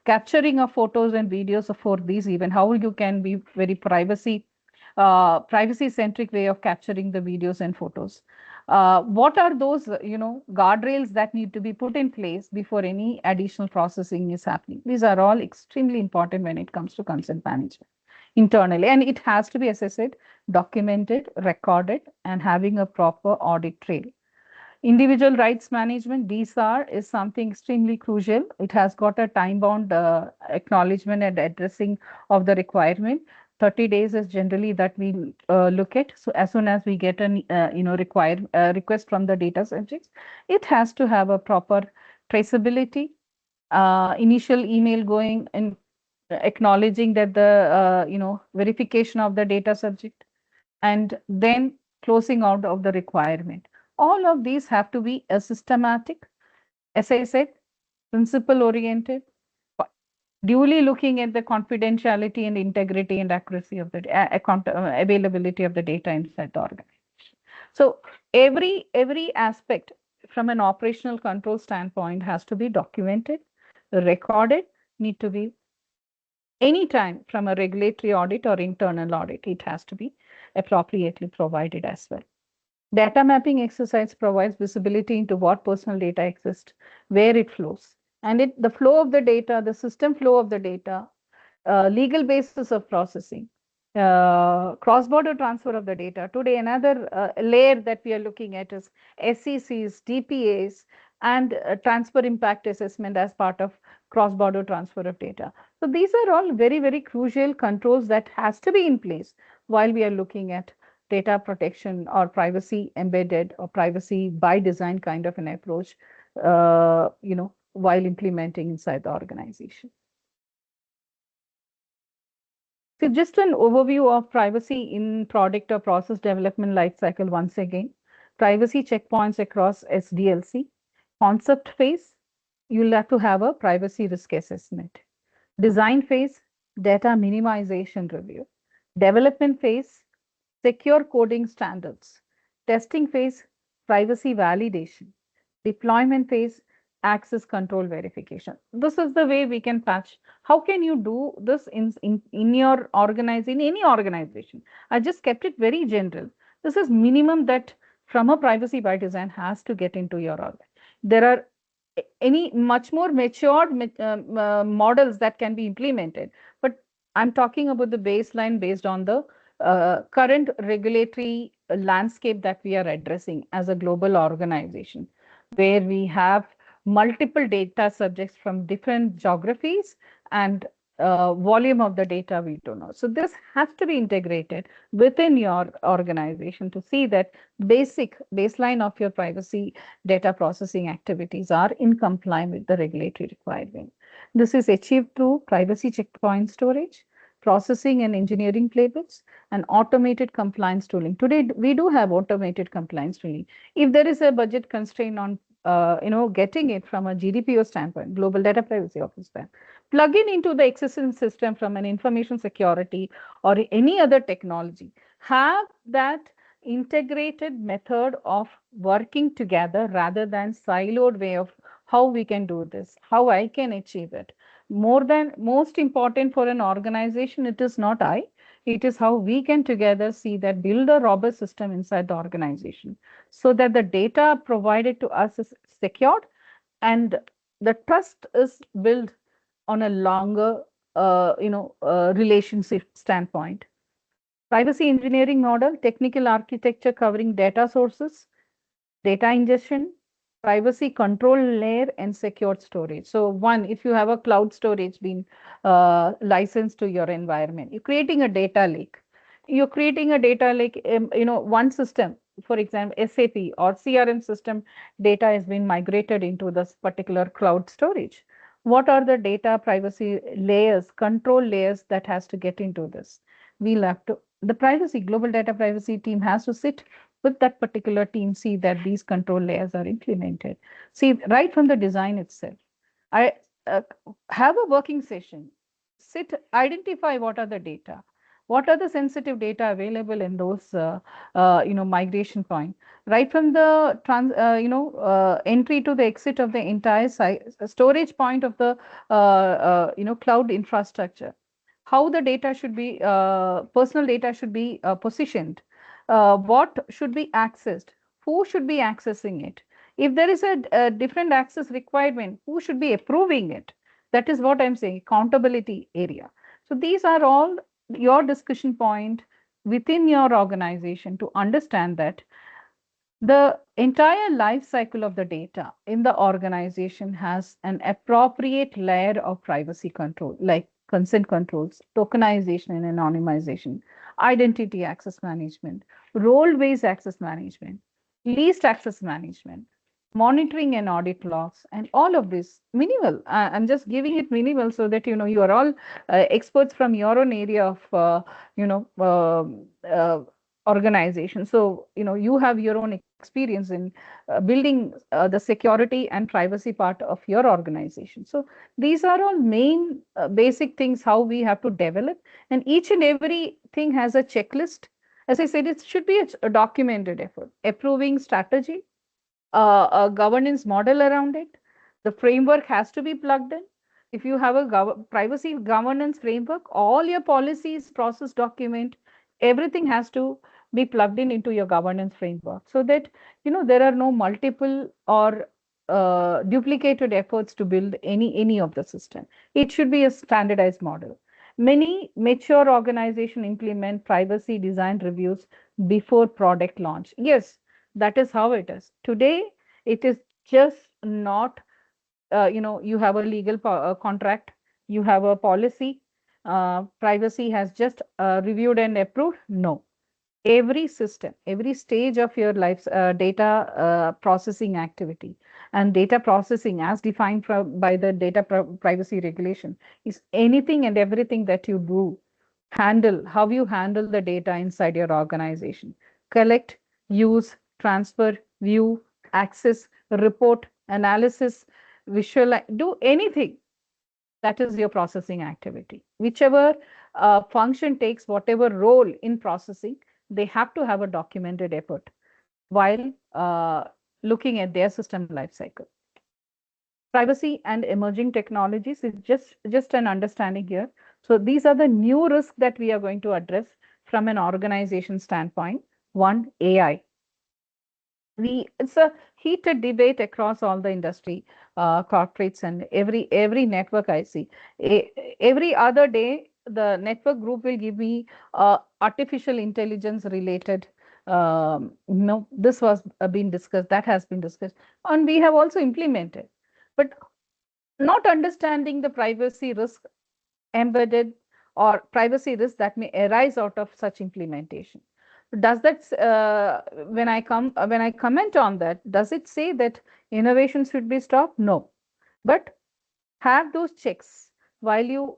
A: Capturing of photos and videos for these, even how you can be very privacy centric way of capturing the videos and photos. What are those, guardrails that need to be put in place before any additional processing is happening? These are all extremely important when it comes to consent management internally, and it has to be, as I said, documented, recorded, and having a proper audit trail. Individual rights management, DSAR, is something extremely crucial. It has got a time-bound acknowledgement and addressing of the requirement. 30 days is generally that we look at. So as soon as we get an request from the data subjects, it has to have a proper traceability, initial email going and acknowledging that the verification of the data subject, and then closing out of the requirement. All of these have to be a systematic, as I said, principle oriented, duly looking at the confidentiality and integrity and accuracy of the availability of the data inside the organization. So every aspect from an operational control standpoint has to be documented, recorded, need to be anytime from a regulatory audit or internal audit, it has to be appropriately provided as well. Data mapping exercise provides visibility into what personal data exists, where it flows, and the flow of the data, the system flow of the data, legal basis of processing, cross-border transfer of the data. Today, another layer that we are looking at is SECs, DPAs, and transfer impact assessment as part of cross-border transfer of data. So these are all very, very crucial controls that has to be in place while we are looking at data protection or privacy embedded or privacy by design kind of an approach, while implementing inside the organization. So just an overview of privacy in product or process development lifecycle once again. Privacy checkpoints across SDLC. Concept phase, you'll have to have a privacy risk assessment. Design phase, data minimization review. Development phase, secure coding standards. Testing phase, privacy validation. Deployment phase, access control verification. This is the way we can patch. How can you do this in your organization, in any organization? I just kept it very general. This is minimum that from a privacy by design has to get into your org. There are any much more matured models that can be implemented, but I'm talking about the baseline based on the current regulatory landscape that we are addressing as a global organization, where we have multiple data subjects from different geographies and volume of the data we don't know. So this has to be integrated within your organization to see that basic baseline of your privacy data processing activities are in compliance with the regulatory requirement. This is achieved through privacy checkpoint storage, processing and engineering playbooks, and automated compliance tooling. Today, we do have automated compliance tooling. If there is a budget constraint on getting it from a GDPR standpoint, Global Data Privacy Office standpoint, plug in into the existing system from an information security or any other technology. Have that integrated method of working together rather than siloed way of how we can do this, how I can achieve it. Most important for an organization, it is not I, it is how we can together see that build a robust system inside the organization so that the data provided to us is secured and the trust is built on a longer relationship standpoint. Privacy engineering model, technical architecture covering data sources, data ingestion, privacy control layer, and secured storage. So one, if you have a cloud storage being licensed to your environment, you're creating a data lake. You're creating a data lake, one system, for example, SAP or CRM system data has been migrated into this particular cloud storage. What are the data privacy layers, control layers that has to get into this? We'll have to, the privacy, global data privacy team has to sit with that particular team, see that these control layers are implemented. See, right from the design itself, I have a working session, sit, identify what are the data, what are the sensitive data available in those migration point, right from the entry to the exit of the entire storage point of the cloud infrastructure, how the data should be personal data should be positioned, what should be accessed, who should be accessing it, if there is a different access requirement, who should be approving it. That is what I'm saying, accountability area. So these are all your discussion point within your organization to understand that the entire life cycle of the data in the organization has an appropriate layer of privacy control, like consent controls, tokenization and anonymization, identity access management, role-based access management, least access management, monitoring and audit logs, and all of this minimal. I'm just giving it minimal so that you are all experts from your own area of organization. So you have your own experience in building the security and privacy part of your organization. So these are all main basic things how we have to develop, and each and every thing has a checklist. As I said, it should be a documented effort, approving strategy, a governance model around it. The framework has to be plugged in. If you have a privacy governance framework, all your policies, process document, everything has to be plugged in into your governance framework so that there are no multiple or duplicated efforts to build any of the system. It should be a standardized model. Many mature organizations implement privacy design reviews before product launch. Yes, that is how it is. Today, it is just not, you have a legal contract, you have a policy, privacy has just reviewed and approved. No, every system, every stage of your life's data processing activity, and data processing as defined by the data privacy regulation is anything and everything that you do, handle, how you handle the data inside your organization, collect, use, transfer, view, access, report, analysis, visualize, do anything. That is your processing activity. Whichever function takes whatever role in processing, they have to have a documented effort while looking at their system life cycle. Privacy and emerging technologies is just an understanding here. So these are the new risks that we are going to address from an organization standpoint. One, AI. It's a heated debate across all the industry, corporates, and every network I see. Every other day the network group will give me artificial intelligence related, this was been discussed, that has been discussed, and we have also implemented, but not understanding the privacy risk embedded or privacy risks that may arise out of such implementation. Does that, when I comment on that, does it say that innovation should be stopped? No, but have those checks while you,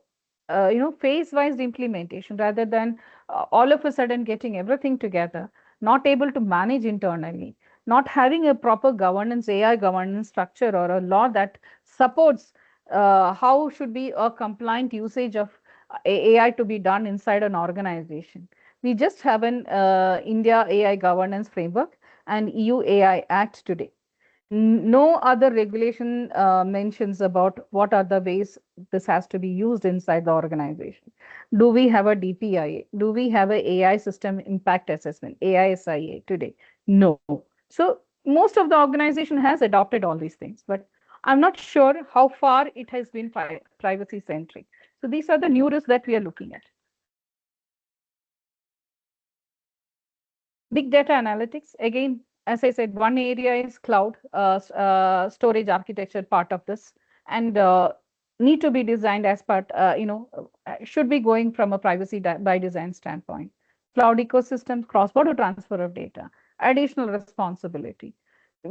A: phase-wise implementation, rather than all of a sudden getting everything together, not able to manage internally, not having a proper governance, AI governance structure or a law that supports how should be a compliant usage of AI to be done inside an organization. We just have an India AI governance framework and EU AI Act today. No other regulation mentions about what are the ways this has to be used inside the organization. Do we have a DPIA? Do we have a AI system impact assessment, AISIA today? No. So most of the organization has adopted all these things, but I'm not sure how far it has been privacy centric. So these are the new risks that we are looking at. Big data analytics, again, as I said, one area is cloud storage architecture part of this, and need to be designed as part, should be going from a privacy by design standpoint. Cloud ecosystems, cross-border transfer of data, additional responsibility.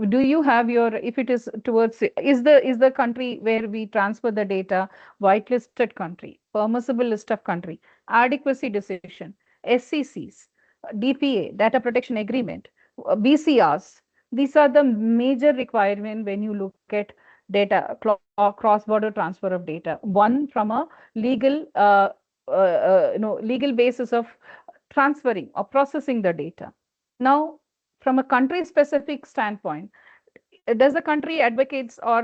A: Do you have your, if it is towards, is the country where we transfer the data whitelisted country, permissible list of country, adequacy decision, SCCs, DPA, data protection agreement, BCRs. These are the major requirement when you look at data cross-border transfer of data. One, from a legal, legal basis of transferring or processing the data. Now, from a country-specific standpoint, does the country advocates or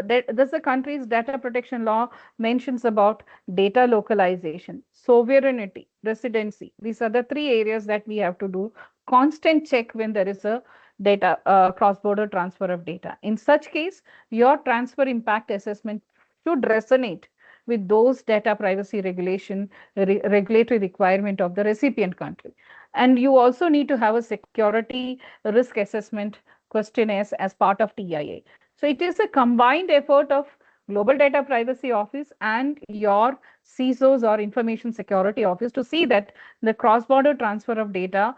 A: does the country's data protection law mentions about data localization, sovereignty, residency? These are the three areas that we have to do constant check when there is a data cross-border transfer of data. In such case, your transfer impact assessment should resonate with those data privacy regulatory requirement of the recipient country. And you also need to have a security risk assessment questionnaires as part of TIA. So it is a combined effort of Global Data Privacy Office and your CISOs or Information Security Office to see that the cross-border transfer of data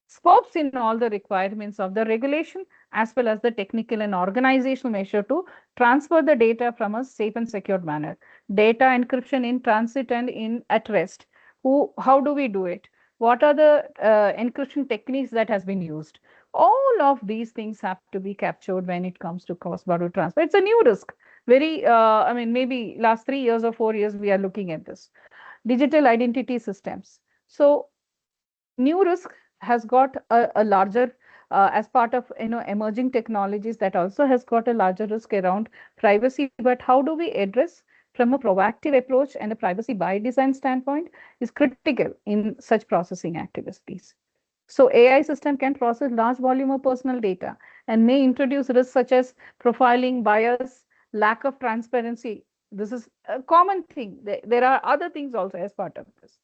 A: scopes in all the requirements of the regulation as well as the technical and organizational measure to transfer the data from a safe and secure manner. Data encryption in transit and in at rest. How do we do it? What are the encryption techniques that has been used? All of these things have to be captured when it comes to cross-border transfer. It's a new risk. Very, maybe last 3 years or 4 years, we are looking at this. Digital identity systems. So new risk has got a larger, as part of emerging technologies, that also has got a larger risk around privacy. But how do we address from a proactive approach and a privacy by design standpoint is critical in such processing activities. So AI system can process large volume of personal data and may introduce risks such as profiling, bias, lack of transparency. This is a common thing. There are other things also as part of this.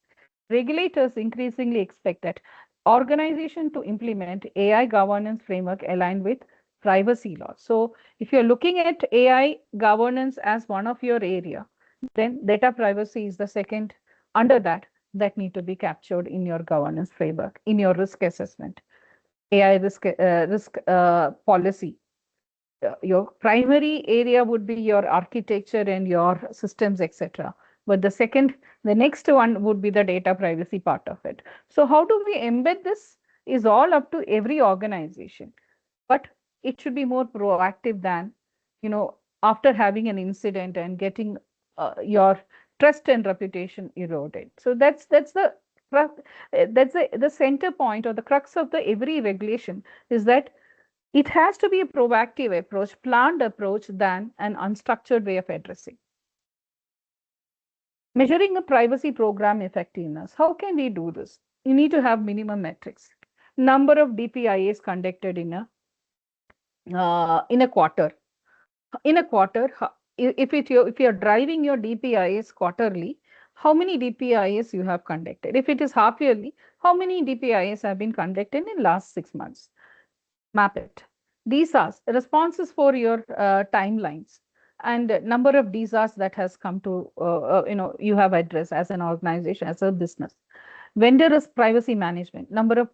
A: Regulators increasingly expect that organization to implement AI governance framework aligned with privacy laws. So if you're looking at AI governance as one of your area, then data privacy is the second under that need to be captured in your governance framework, in your risk assessment, AI risk policy. Your primary area would be your architecture and your systems, etc. But the next one would be the data privacy part of it. So how do we embed this is all up to every organization, but it should be more proactive than, you know, after having an incident and getting your trust and reputation eroded. So that's the center point or the crux of the every regulation is that it has to be a proactive approach, planned approach than an unstructured way of addressing. Measuring a privacy program effectiveness. How can we do this? You need to have minimum metrics. Number of DPIAs conducted in a quarter. In a quarter, if you're driving your DPIAs quarterly, how many DPIAs you have conducted? If it is half yearly, how many DPIAs have been conducted in last 6 months? Map it. DSAs, responses for your timelines and number of DSAs that has come to, you have addressed as an organization, as a business. Vendor risk privacy management, number of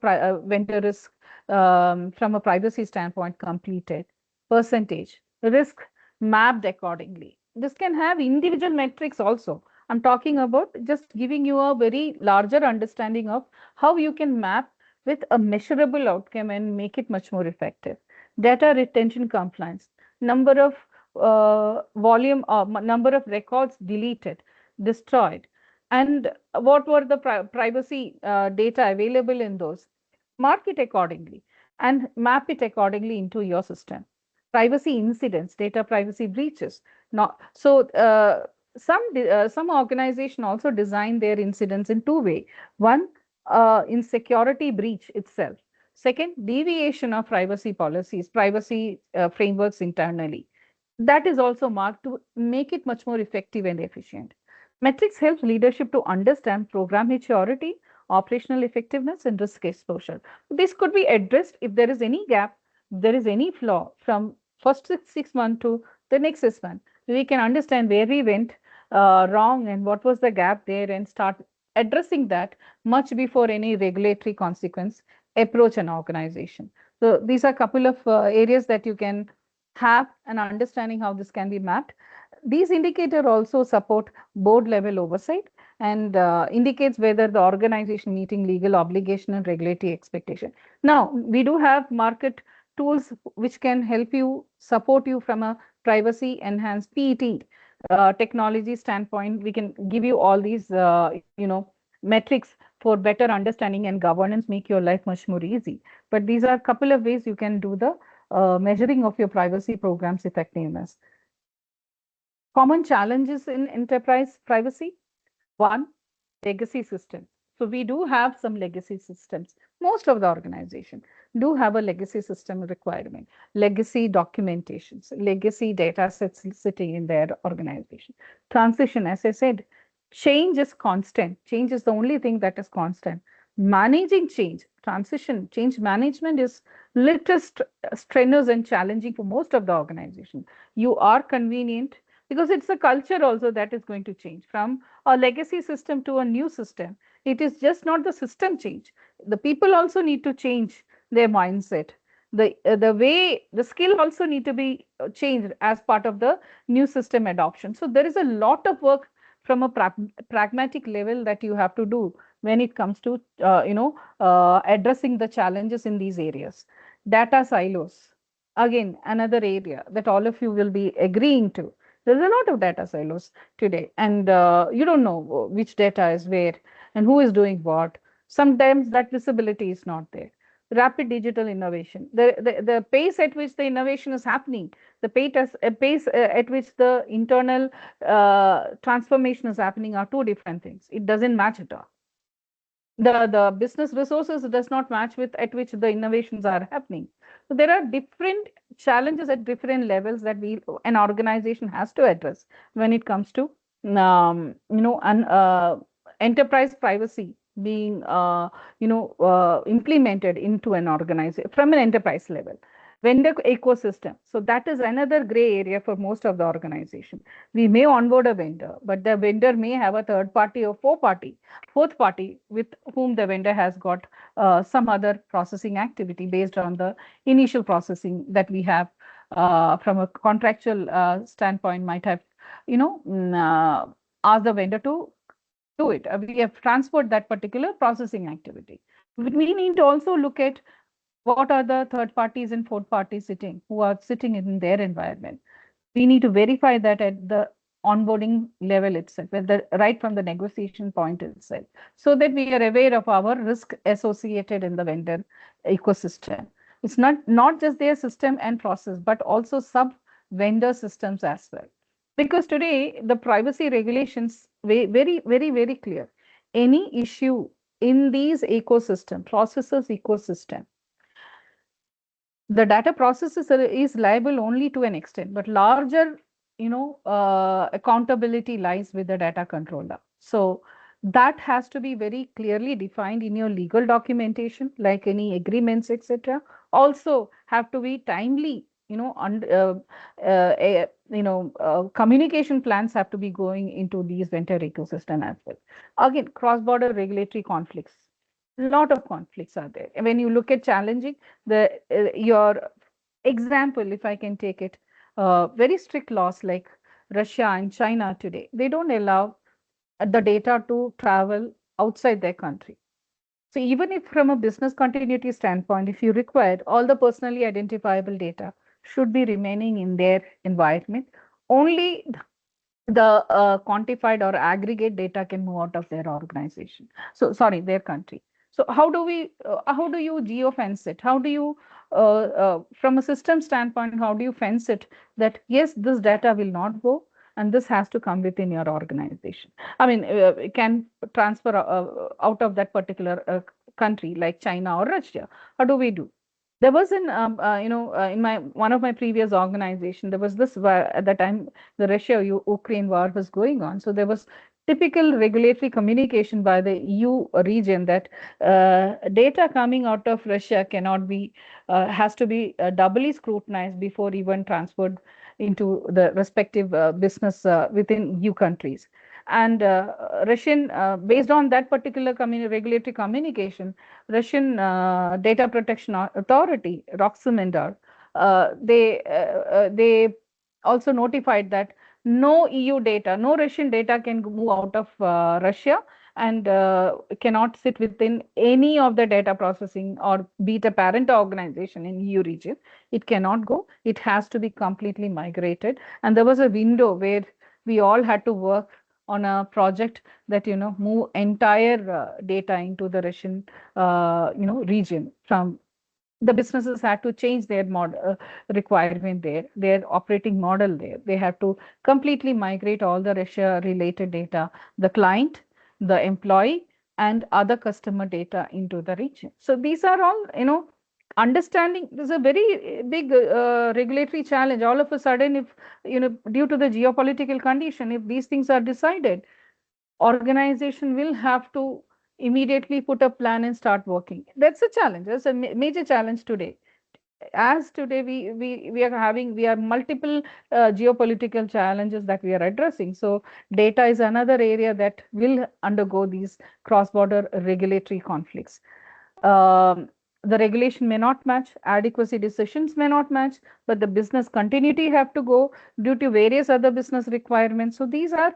A: vendor risk from a privacy standpoint completed, percentage, risk mapped accordingly. This can have individual metrics also. I'm talking about just giving you a very larger understanding of how you can map with a measurable outcome and make it much more effective. Data retention compliance, number of number of records deleted, destroyed, and what were the privacy data available in those. Mark it accordingly and map it accordingly into your system. Privacy incidents, data privacy breaches. Not so. Some organization also design their incidents in two way. One, in security breach itself. Second, deviation of privacy policies, privacy frameworks internally. That is also marked to make it much more effective and efficient. Metrics helps leadership to understand program maturity, operational effectiveness, and risk exposure. This could be addressed if there is any gap, if there is any flaw from first six months to the next 6 months. We can understand where we went wrong and what was the gap there and start addressing that much before any regulatory consequence approach an organization. So these are a couple of areas that you can have an understanding how this can be mapped. These indicators also support board level oversight and indicates whether the organization meeting legal obligation and regulatory expectation. Now, we do have market tools which can help you, support you from a privacy enhanced PET technology standpoint. We can give you all these, metrics for better understanding and governance, make your life much more easy. But these are a couple of ways you can do the measuring of your privacy programs effectiveness. Common challenges in enterprise privacy. One, legacy systems. So we do have some legacy systems. Most of the organization do have a legacy system requirement, legacy documentations, legacy data sets sitting in their organization. Transition, as I said, change is constant. Change is the only thing that is constant. Managing change, transition, change management is little strenuous and challenging for most of the organization. You are convenient because it's a culture also that is going to change from a legacy system to a new system. It is just not the system change. The people also need to change their mindset. The way the skill also need to be changed as part of the new system adoption. So there is a lot of work from a pragmatic level that you have to do when it comes to addressing the challenges in these areas. Data silos, again another area that all of you will be agreeing to. There's a lot of data silos today, and you don't know which data is where and who is doing what. Sometimes that visibility is not there. Rapid digital innovation, the pace at which the innovation is happening, the pace at which the internal transformation is happening are two different things. It doesn't match at all. The business resources does not match with at which the innovations are happening. So there are different challenges at different levels that an organization has to address when it comes to enterprise privacy being implemented into an organization from an enterprise level. vendor ecosystem. So that is another gray area for most of the organization. We may onboard a vendor, but the vendor may have a third party or fourth party with whom the vendor has got some other processing activity based on the initial processing that we have from a contractual standpoint might have, asked the vendor to do it. We have transferred that particular processing activity. We need to also look at what are the third parties and fourth parties sitting who are sitting in their environment. We need to verify that at the onboarding level itself, right from the negotiation point itself, so that we are aware of our risk associated in the vendor ecosystem. It's not just their system and process, but also sub vendor systems as well. Because today the privacy regulations very clear. Any issue in these ecosystem, processes ecosystem, the data processor is liable only to an extent, but larger, accountability lies with the data controller. So that has to be very clearly defined in your legal documentation, like any agreements, etc. Also have to be timely, communication plans have to be going into these vendor ecosystem as well. Again, cross-border regulatory conflicts, lot of conflicts are there. And when you look at challenging the your example, if I can take it, very strict laws like Russia and China today, they don't allow the data to travel outside their country. So even if from a business continuity standpoint, if you required, all the personally identifiable data should be remaining in their environment. Only the quantified or aggregate data can move out of their organization. So sorry, their country. So how do you geofence it? How do you, from a system standpoint, how do you fence it that yes, this data will not go and this has to come within your organization? I mean, it can transfer out of that particular country like China or Russia. How do we do? There was in my one of my previous organization, there was this at the time the Russia-Ukraine war was going on. So there was typical regulatory communication by the EU region that data coming out of Russia cannot be, has to be doubly scrutinized before even transferred into the respective business within EU countries. And based on that particular regulatory communication, Russian Data Protection Authority, Roxamendar, they also notified that no EU data, no Russian data can move out of Russia and cannot sit within any of the data processing or be it a parent organization in EU region. It cannot go. It has to be completely migrated. And there was a window where we all had to work on a project that move entire data into the Russian region. From the businesses had to change their requirement there, their operating model there. They have to completely migrate all the Russia related data, the client, the employee, and other customer data into the region. So these are all, understanding. There's a very big regulatory challenge. All of a sudden, if, due to the geopolitical condition, if these things are decided, organization will have to immediately put a plan and start working. That's a challenge. That's a major challenge today. As today we are multiple geopolitical challenges that we are addressing. So data is another area that will undergo these cross-border regulatory conflicts. um, the regulation may not match, adequacy decisions may not match, but the business continuity have to go due to various other business requirements. So these are,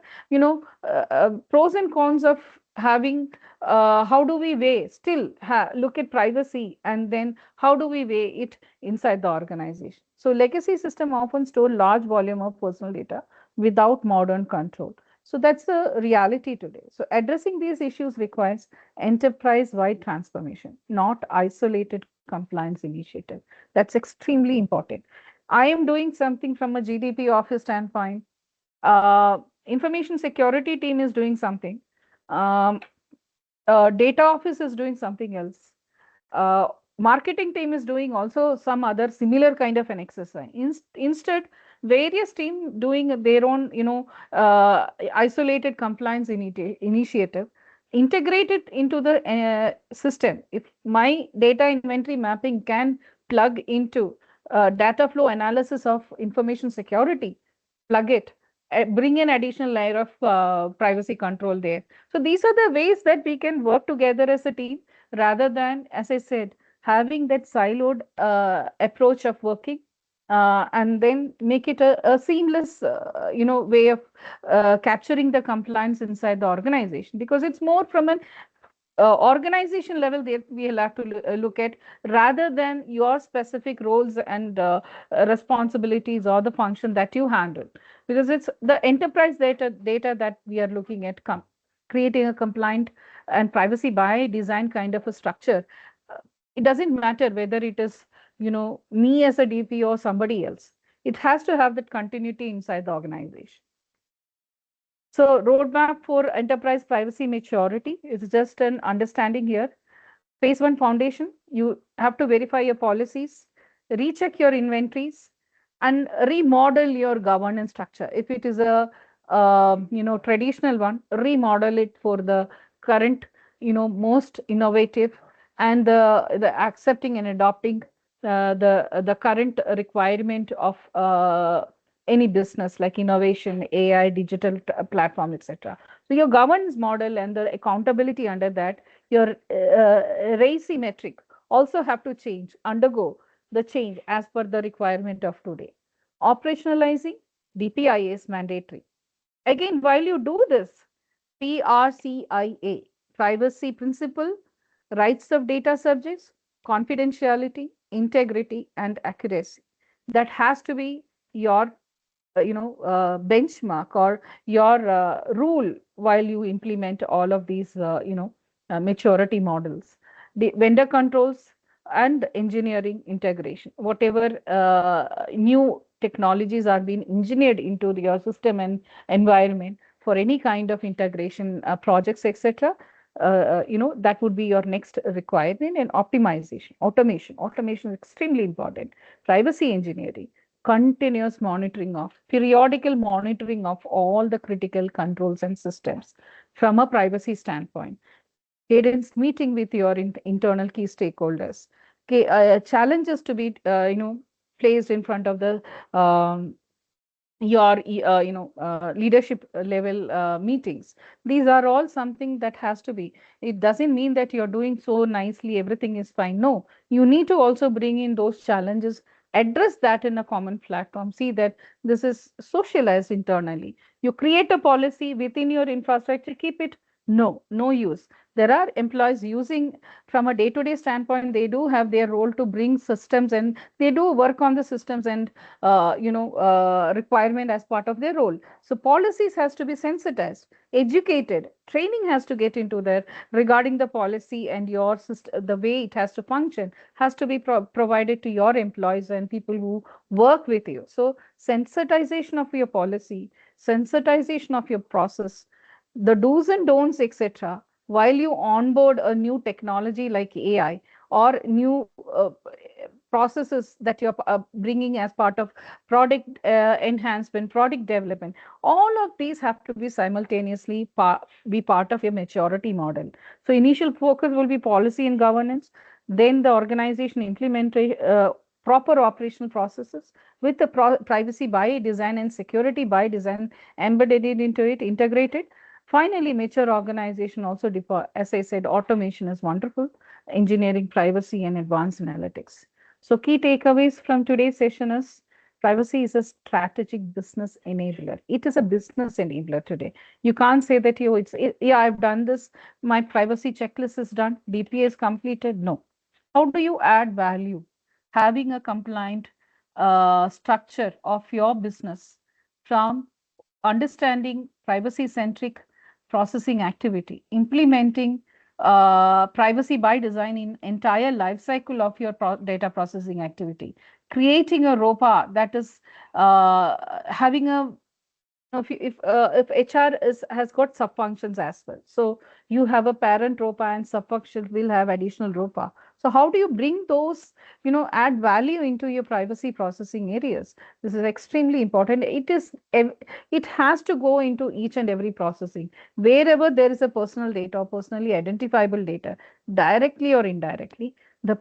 A: pros and cons of having, how do we weigh, still look at privacy, and then how do we weigh it inside the organization. So legacy system often store large volume of personal data without modern control. So that's the reality today. So addressing these issues requires enterprise-wide transformation, not isolated compliance initiative. That's extremely important. I am doing something from a GDP office standpoint. Information security team is doing something. Um, Data office is doing something else. uh, Marketing team is doing also some other similar kind of an exercise. Instead, various team doing their own, isolated compliance initiative, integrate it into the system. If my data inventory mapping can plug into data flow analysis of information security, plug it, bring an additional layer of privacy control there. So these are the ways that we can work together as a team rather than, as I said, having that siloed approach of working. And then make it a seamless, way of capturing the compliance inside the organization, because it's more from an organization level that we will have to look at, rather than your specific roles and responsibilities or the function that you handle, because it's the enterprise data that we are looking at, creating a compliant and privacy by design kind of a structure. uh, it doesn't matter whether it is, me as a DP or somebody else. It has to have that continuity inside the organization. So roadmap for enterprise privacy maturity is just an understanding here. Phase one foundation, you have to verify your policies, recheck your inventories, and remodel your governance structure. If it is a traditional one, remodel it for the current, most innovative, and the accepting and adopting the current requirement of any business like innovation, AI, digital platform, etc. So your governance model and the accountability under that, your RACI metric also have to change, undergo the change as per the requirement of today. Operationalizing DPIA is mandatory. Again, while you do this, PRCIA, privacy principle, rights of data subjects, confidentiality, integrity, and accuracy. That has to be your benchmark or your rule while you implement all of these maturity models. The vendor controls and engineering integration, whatever new technologies are being engineered into your system and environment for any kind of integration projects, etc. That would be your next requirement. And optimization, automation is extremely important. Privacy engineering, continuous monitoring of, periodical monitoring of all the critical controls and systems from a privacy standpoint. Cadence meeting with your internal key stakeholders. Challenges to be, placed in front of the your leadership level meetings. These are all something that has to be. It doesn't mean that you're doing so nicely everything is fine. No, you need to also bring in those challenges, address that in a common platform, see that this is socialized internally. You create a policy within your infrastructure, keep it, no use. There are employees using, from a day to day standpoint, they do have their role to bring systems, and they do work on the systems and requirement as part of their role. So policies has to be sensitized, educated, training has to get into there regarding the policy, and your system, the way it has to function has to be provided to your employees and people who work with you. So sensitization of your policy, sensitization of your process, the do's and don'ts, etc. While you onboard a new technology like AI or new processes that you're bringing as part of product enhancement, product development, all of these have to be simultaneously be part of your maturity model. So initial focus will be policy and governance, then the organization implementation, proper operational processes with the privacy by design and security by design embedded into it, integrated. Finally, mature organization also, as I said, automation is wonderful, engineering, privacy, and advanced analytics. So key takeaways from today's session is privacy is a strategic business enabler. It is a business enabler today. You can't say that yeah, I've done this, my privacy checklist is done, DPA is completed. No. How do you add value? Having a compliant structure of your business, from understanding privacy centric processing activity, implementing privacy by design in entire life cycle of your data processing activity, creating a ROPA that is having a, if HR is has got sub functions as well. So you have a parent ROPA and sub functions will have additional ROPA. So how do you bring those, add value into your privacy processing areas? This is extremely important. It has to go into each and every processing. Wherever there is a personal data or personally identifiable data, directly or indirectly, the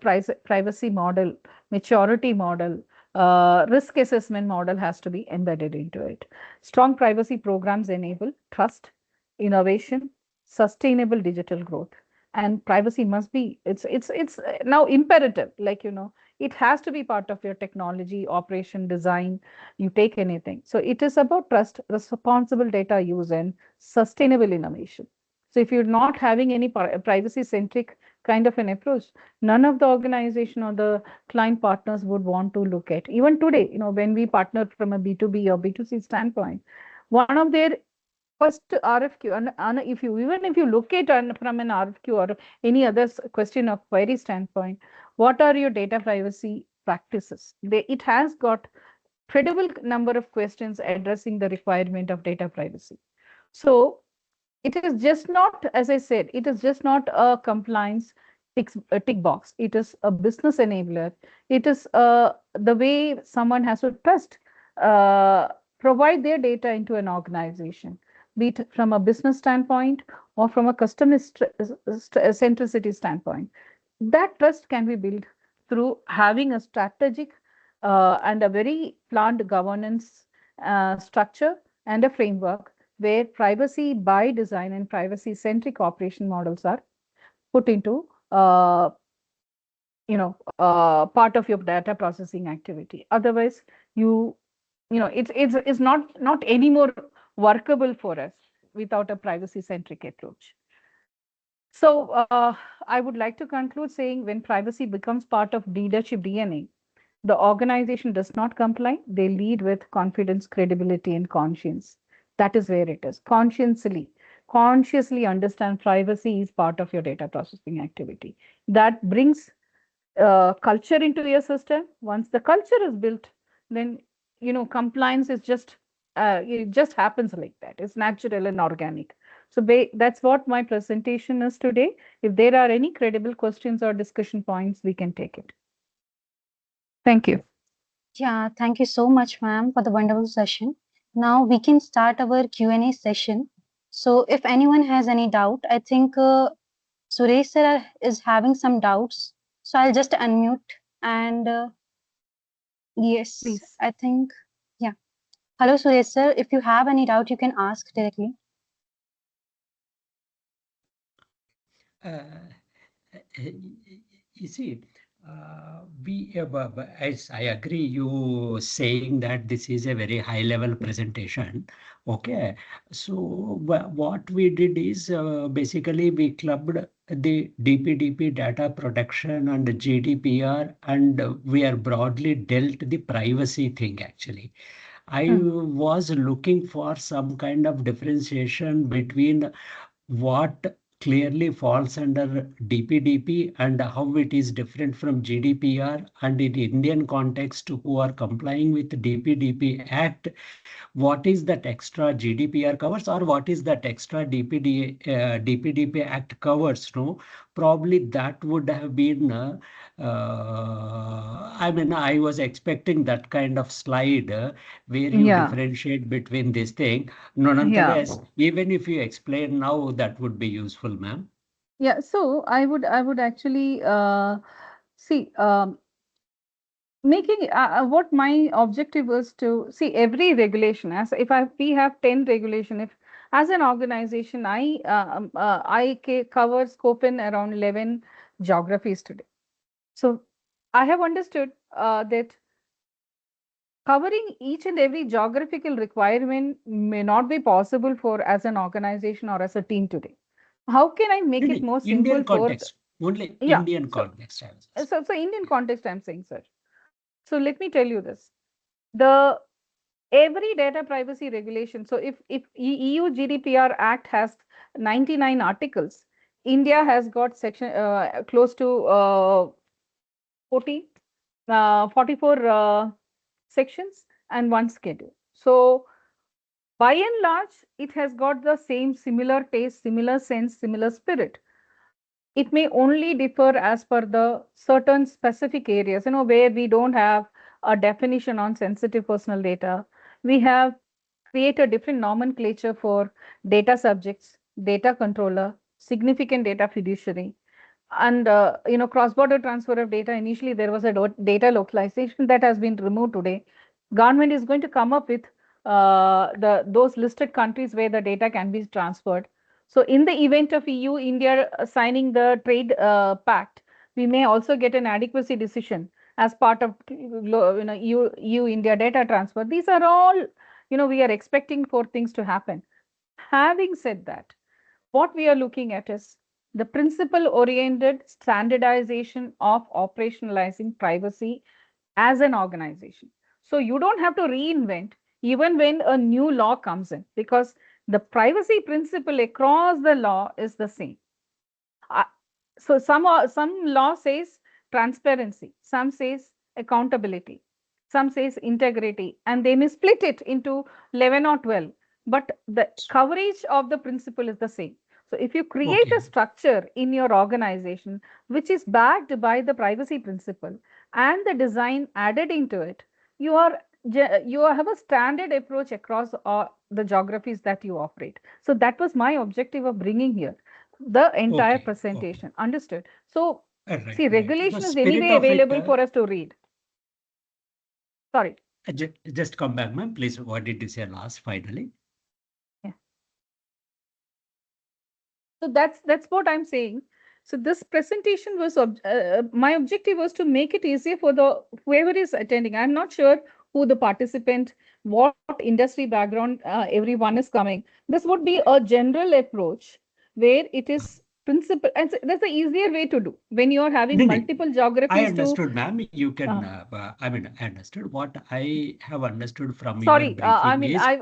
A: privacy model, maturity model, Risk assessment model has to be embedded into it. Strong privacy programs enable trust, innovation, sustainable digital growth. And privacy must be, it's now imperative, like, it has to be part of your technology, operation, design, you take anything. So it is about trust, responsible data use, and sustainable innovation. So if you're not having any privacy centric kind of an approach, none of the organization or the client partners would want to look at. Even today, when we partner from a B2B or B2C standpoint, one of their first RFQ, and if you look at from an RFQ or any other question of query standpoint, what are your data privacy practices? It has got credible number of questions addressing the requirement of data privacy. So it is just not, as I said, it is just not a compliance tick box. It is a business enabler. It is the way someone has to trust, uh, provide their data into an organization, be it from a business standpoint or from a customer centricity standpoint. That trust can be built through having a strategic and a very planned governance structure and a framework where privacy by design and privacy centric operation models are put into part of your data processing activity. Otherwise, you it's not any more workable for us without a privacy centric approach. So I would like to conclude saying, when privacy becomes part of leadership DNA, the organization does not comply, they lead with confidence, credibility, and conscience. That is where it is. Consciously understand privacy is part of your data processing activity. That brings culture into your system. Once the culture is built, then compliance is just it just happens like that. It's natural and organic. So that's what my presentation is today. If there are any credible questions or discussion points, we can take it. Thank you.
B: Yeah, thank you so much, ma'am, for the wonderful session. Now we can start our Q&A session. So if anyone has any doubt, I think Suresh sir is having some doubts. So I'll just unmute and yes,
A: Please.
B: I think, yeah. Hello, Suresh sir. If you have any doubt, you can ask directly.
C: Uh, you see, as I agree, you saying that this is a very high level presentation. Okay, so what we did is basically we clubbed the DPDP data protection and GDPR, and we are broadly dealt the privacy thing actually. I
A: Hmm.
C: was looking for some kind of differentiation between what clearly falls under DPDP and how it is different from GDPR, and in Indian context who are complying with DPDP Act, what is that extra GDPR covers or what is that extra DPDP Act covers? No, probably that would have been. I mean, I was expecting that kind of slide where you
A: Yeah,
C: differentiate between this thing.
A: yeah,
C: Nonetheless, even if you explain now, that would be useful, ma'am.
A: yeah. So I would actually see, making what my objective was to see every regulation. As if we have 10 regulation, if as an organization I cover scope in around 11 geographies today. So I have understood that covering each and every geographical requirement may not be possible for as an organization or as a team today. How can I make it more simple
C: Indian
A: for
C: context, only
A: yeah,
C: Indian
A: so
C: context, I was asking.
A: Indian context I'm saying, sir. So let me tell you this. The every data privacy regulation, so if EU GDPR Act has 99 articles, India has got section close to 40 44 sections and one schedule. So by and large, it has got the same similar taste, similar sense, similar spirit. It may only differ as per the certain specific areas, where we don't have a definition on sensitive personal data. We have create a different nomenclature for data subjects, data controller, significant data fiduciary. and cross-border transfer of data. Initially there was a data localization that has been removed today. Government is going to come up with the those listed countries where the data can be transferred. So in the event of EU India signing the trade pact, we may also get an adequacy decision as part of EU India data transfer. These are all, we are expecting for things to happen. Having said that, what we are looking at is the principle oriented standardization of operationalizing privacy as an organization. So you don't have to reinvent even when a new law comes in, because the privacy principle across the law is the same. Uh, so some law says transparency, some says accountability, some says integrity, and they may split it into 11 or 12, but the coverage of the principle is the same. So if you create a
C: Okay.
A: structure in your organization which is backed by the privacy principle and the design added into it, you are you have a standard approach across the geographies that you operate. So that was my objective of bringing here the entire
C: Okay. Okay.
A: presentation. Understood? So,
C: Right.
A: see,
C: Right. The
A: regulation is
C: spirit
A: anyway
C: of it.
A: available for us to read. Sorry.
C: Just come back, ma'am. Please. What did you say last? Finally.
A: Yeah. So that's what I'm saying. So this presentation was my objective was to make it easier for the whoever is attending. I'm not sure who the participant, what industry background everyone is coming. This would be a general approach where it is principle, and that's the easier way to do when you are
C: No,
A: having
C: no.
A: multiple
C: I
A: geographies to.
C: understood, ma'am. You can,
A: Uh,
C: I mean, I understood. What I have understood from your
A: Sorry,
C: briefing is,
A: I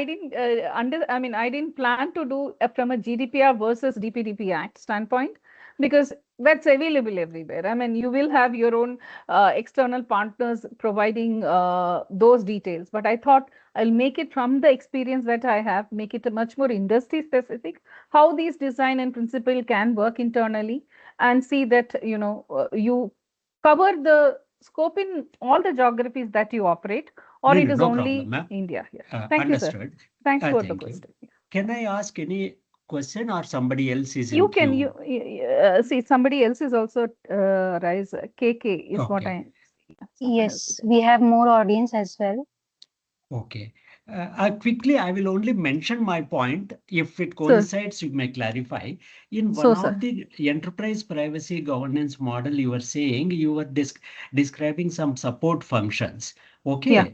A: didn't I didn't plan to do from a GDPR versus DPDP Act standpoint, because that's available everywhere. I mean, you will have your own external partners providing those details. But I thought I'll make it from the experience that I have, make it a much more industry specific, how these design and principle can work internally, and see that, you cover the scope in all the geographies that you operate, or
C: no,
A: it
C: no,
A: is
C: no problem,
A: only
C: ma'am.
A: India here. Thank you, sir.
C: Understood.
A: Thanks for the
C: Thank you.
A: question.
C: Can I ask any question or somebody else is in
A: You can
C: queue?
A: see somebody else is also rise. KK is what
C: Okay.
A: I see. Someone else is
B: Yes, we have more audience as well.
C: Okay. Quickly, I will only mention my point. If it
A: so
C: coincides, you may clarify. In one
A: so
C: of
A: sir.
C: the enterprise privacy governance model, you were saying you were describing some support functions.
A: Yeah,
C: Okay.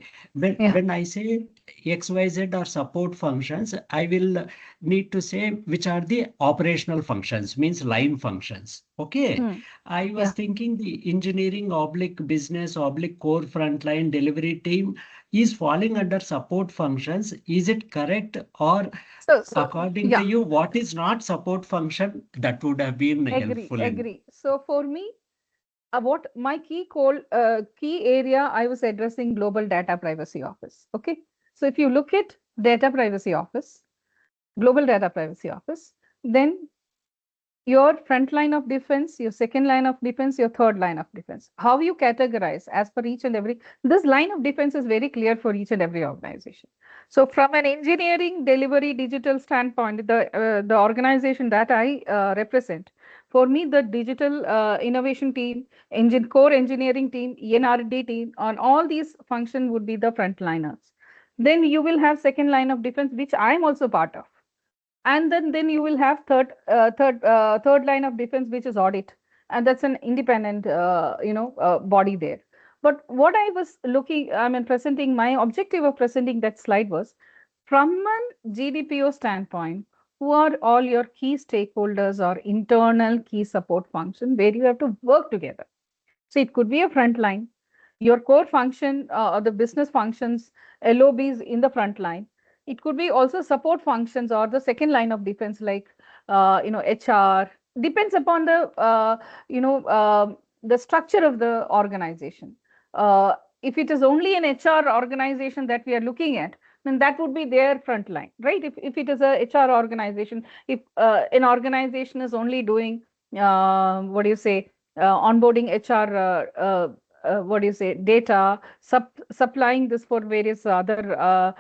A: yeah.
C: When I say XYZ or support functions, I will need to say which are the operational functions, means line functions. Okay.
A: Hmm.
C: I was
A: Yeah.
C: thinking the engineering oblique business oblique core frontline delivery team is falling under support functions. Is it correct? Or
A: So
C: according to
A: yeah,
C: you, what is not support function? That would have been
A: agree,
C: helpful in.
A: agree. So for me, what my key area I was addressing global data privacy office. Okay. So if you look at data privacy office, global data privacy office, then your front line of defense, your second line of defense, your third line of defense. How you categorize as per each and every, this line of defense is very clear for each and every organization. So from an engineering delivery digital standpoint, the organization that I represent, for me, the digital innovation team, core engineering team, ENRD team, on all these functions would be the frontliners. Then you will have second line of defense, which I am also part of, and then you will have third line of defense, which is audit, and that's an independent body there. But what I was looking, I mean, presenting, my objective of presenting that slide was from an GDPO standpoint, who are all your key stakeholders or internal key support function where you have to work together. So it could be a front line, your core function or the business functions, LOBs in the front line. It could be also support functions or the second line of defense, like HR. Depends upon the structure of the organization. If it is only an HR organization that we are looking at, then that would be their front line, right? If it is a HR organization, if an organization is only doing what do you say, onboarding HR, what do you say, data, supplying this for various other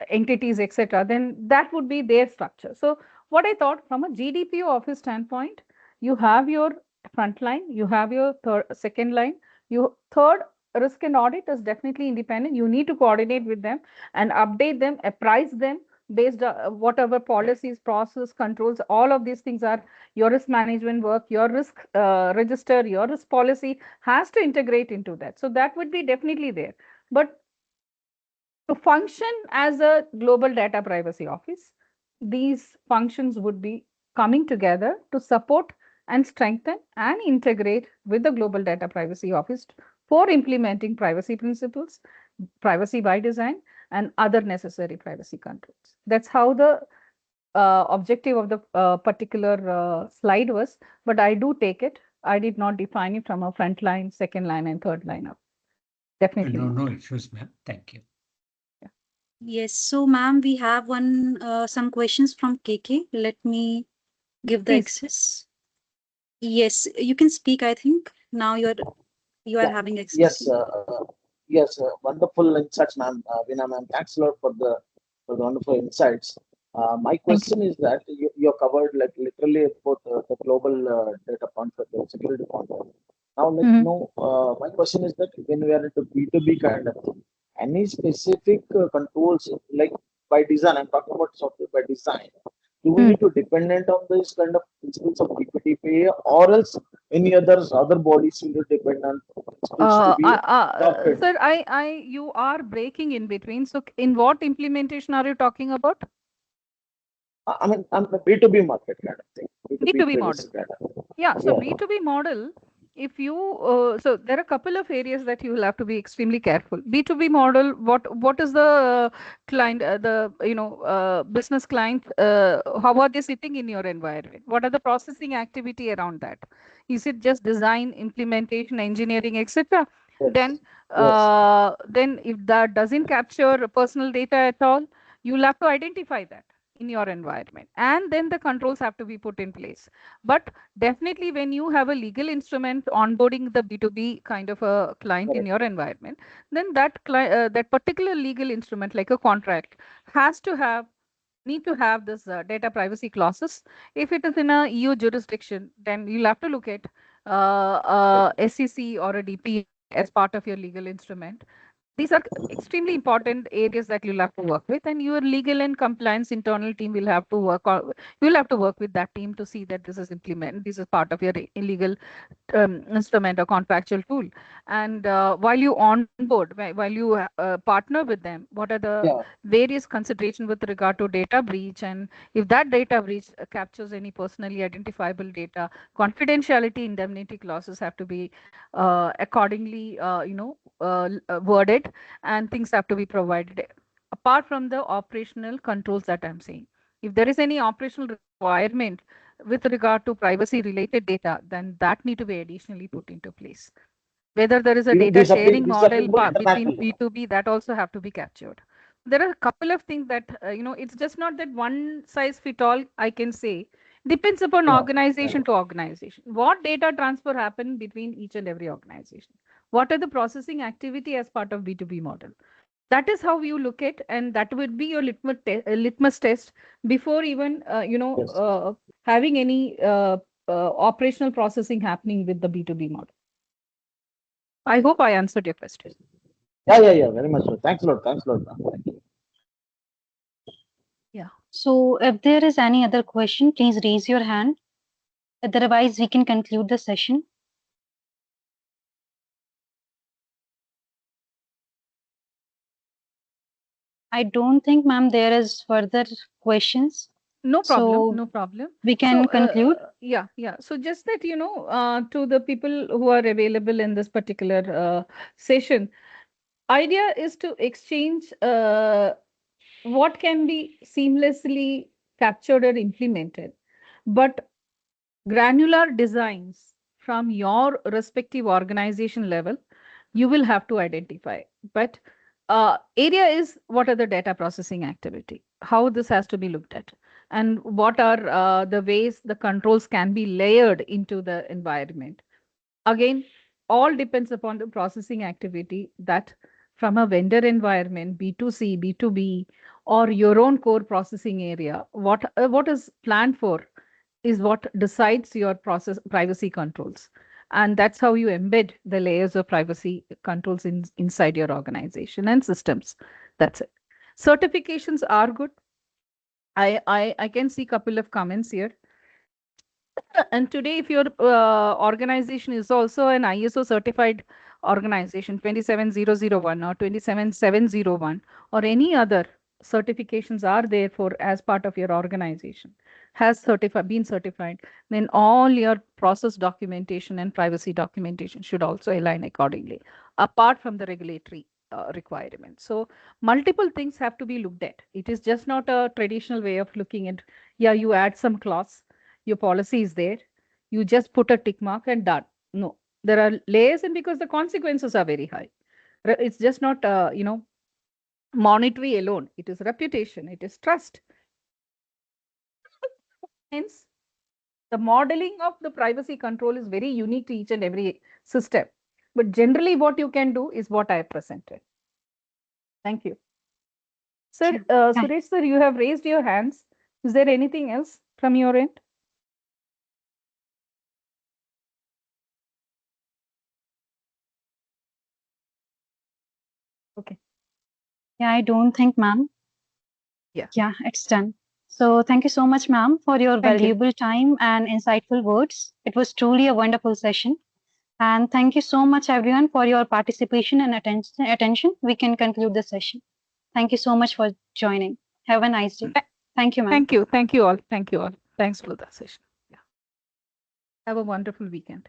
A: entities, etc., then that would be their structure. So what I thought from a GDPO office standpoint, You have your front line, you have your second line, you third risk and audit is definitely independent. You need to coordinate with them and update them, apprise them based on whatever policies, process, controls, all of these things are your risk management work, your risk register, your risk policy has to integrate into that. So that would be definitely there. But to function as a global data privacy office, these functions would be coming together to support and strengthen and integrate with the global data privacy office for implementing privacy principles, privacy by design, and other necessary privacy controls. That's how the objective of the particular slide was, but I do take it. I did not define it from a front line, second line, and third line up. Definitely
C: No,
A: not.
C: no issues, ma'am. Thank you.
A: Yeah.
B: Yes. So, ma'am, we have some questions from KK. Let me give the
A: Please.
B: access. Yes, you can speak. I think now you are
D: Yeah,
B: having access.
D: yes, yes, wonderful insights, ma'am. Veena, ma'am, thanks a lot for the wonderful insights. My
A: Thank you.
D: question is that you covered like literally about the global data point of view, security point of view. Now, like,
A: Mhm.
D: my question is that when we are into B2B kind of thing, any specific controls like by design, I'm talking about software by design, do we
A: Mm.
D: need to dependent on this kind of principles of DPDPA or else any other bodies will depend on principles to be adopted?
A: Sir, you are breaking in between. So, in what implementation are you talking about?
D: I mean, I'm a B2B market kind of thing, B2B
A: B2B model.
D: privacy kind of thing.
A: Yeah, so
D: Yeah,
A: B2B model, if you so there are a couple of areas that you will have to be extremely careful. B2B model, what is the client, the business client, how are they sitting in your environment? What are the processing activity around that? Is it just design, implementation, engineering, etc.?
D: yes,
A: Then
D: yes,
A: then if that doesn't capture personal data at all, you'll have to identify that in your environment, and then the controls have to be put in place. But definitely, when you have a legal instrument onboarding the B2B kind of a client in
D: correct.
A: your environment, then that particular legal instrument, like a contract, has to have need to have this data privacy clauses. If it is in a EU jurisdiction, then you'll have to look at SEC or a DPA as part of your legal instrument. These are extremely important areas that you'll have to work with, and your legal and compliance internal team will have to work on. You'll have to work with that team to see that this is part of your illegal instrument or contractual tool. And while you onboard, while you partner with them, what are the
D: Yeah,
A: various considerations with regard to data breach? And if that data breach captures any personally identifiable data, confidentiality indemnity clauses have to be accordingly, worded, and things have to be provided. Apart from the operational controls that I'm saying, if there is any operational requirement with regard to privacy related data, then that need to be additionally put into place. Whether there is a data sharing
D: these
A: model
D: applicable
A: between
D: internationally.
A: B2B, that also have to be captured. There are a couple of things that, it's just not that one size fit all, I can say. Depends upon
D: Yeah, yeah,
A: organization to organization. What data transfer happen between each and every organization? What are the processing activity as part of B2B model? That is how you look at, and that would be your litmus test before even
D: yes.
A: having any operational processing happening with the B2B model. I hope I answered your question.
D: Yeah, very much so. Thanks a lot, ma'am. Thank you.
A: Yeah.
B: So, if there is any other question, please raise your hand. Otherwise, we can conclude the session. I don't think, ma'am, there is further questions.
A: No problem,
B: So
A: no problem.
B: we
A: So,
B: can conclude.
A: yeah. So just that, to the people who are available in this particular session, idea is to exchange what can be seamlessly captured or implemented, but granular designs from your respective organization level, you will have to identify. But area is what are the data processing activity, how this has to be looked at, and what are the ways the controls can be layered into the environment. Again, all depends upon the processing activity that from a vendor environment, B2C, B2B, or your own core processing area, what is planned for is what decides your process privacy controls. And that's how you embed the layers of privacy controls inside your organization and systems. That's it. Certifications are good. I can see a couple of comments here. And today, if your organization is also an ISO certified organization, 27001 or 27701, or any other certifications are there for as part of your organization, has been certified, then all your process documentation and privacy documentation should also align accordingly, apart from the regulatory requirements. So multiple things have to be looked at. It is just not a traditional way of looking at, yeah, you add some clause, your policy is there, you just put a tick mark and done. No, there are layers, and because the consequences are very high. It's just not monetary alone, it is reputation, it is trust. Hence the modeling of the privacy control is very unique to each and every system, but generally what you can do is what I have presented. Thank you. Sir, Suresh sir, you have raised your hands. Is there anything else from your end? Okay.
B: Yeah, I don't think, ma'am.
A: Yeah.
B: Yeah, it's done. So thank you so much, ma'am, for your
A: Thank you.
B: valuable time and insightful words. It was truly a wonderful session. And thank you so much, everyone, for your participation and attention. We can conclude the session. Thank you so much for joining. Have a nice day. Thank you, ma'am.
A: Thank you. Thank you all. Thank you all. Thanks for the session. Yeah. Have a wonderful weekend.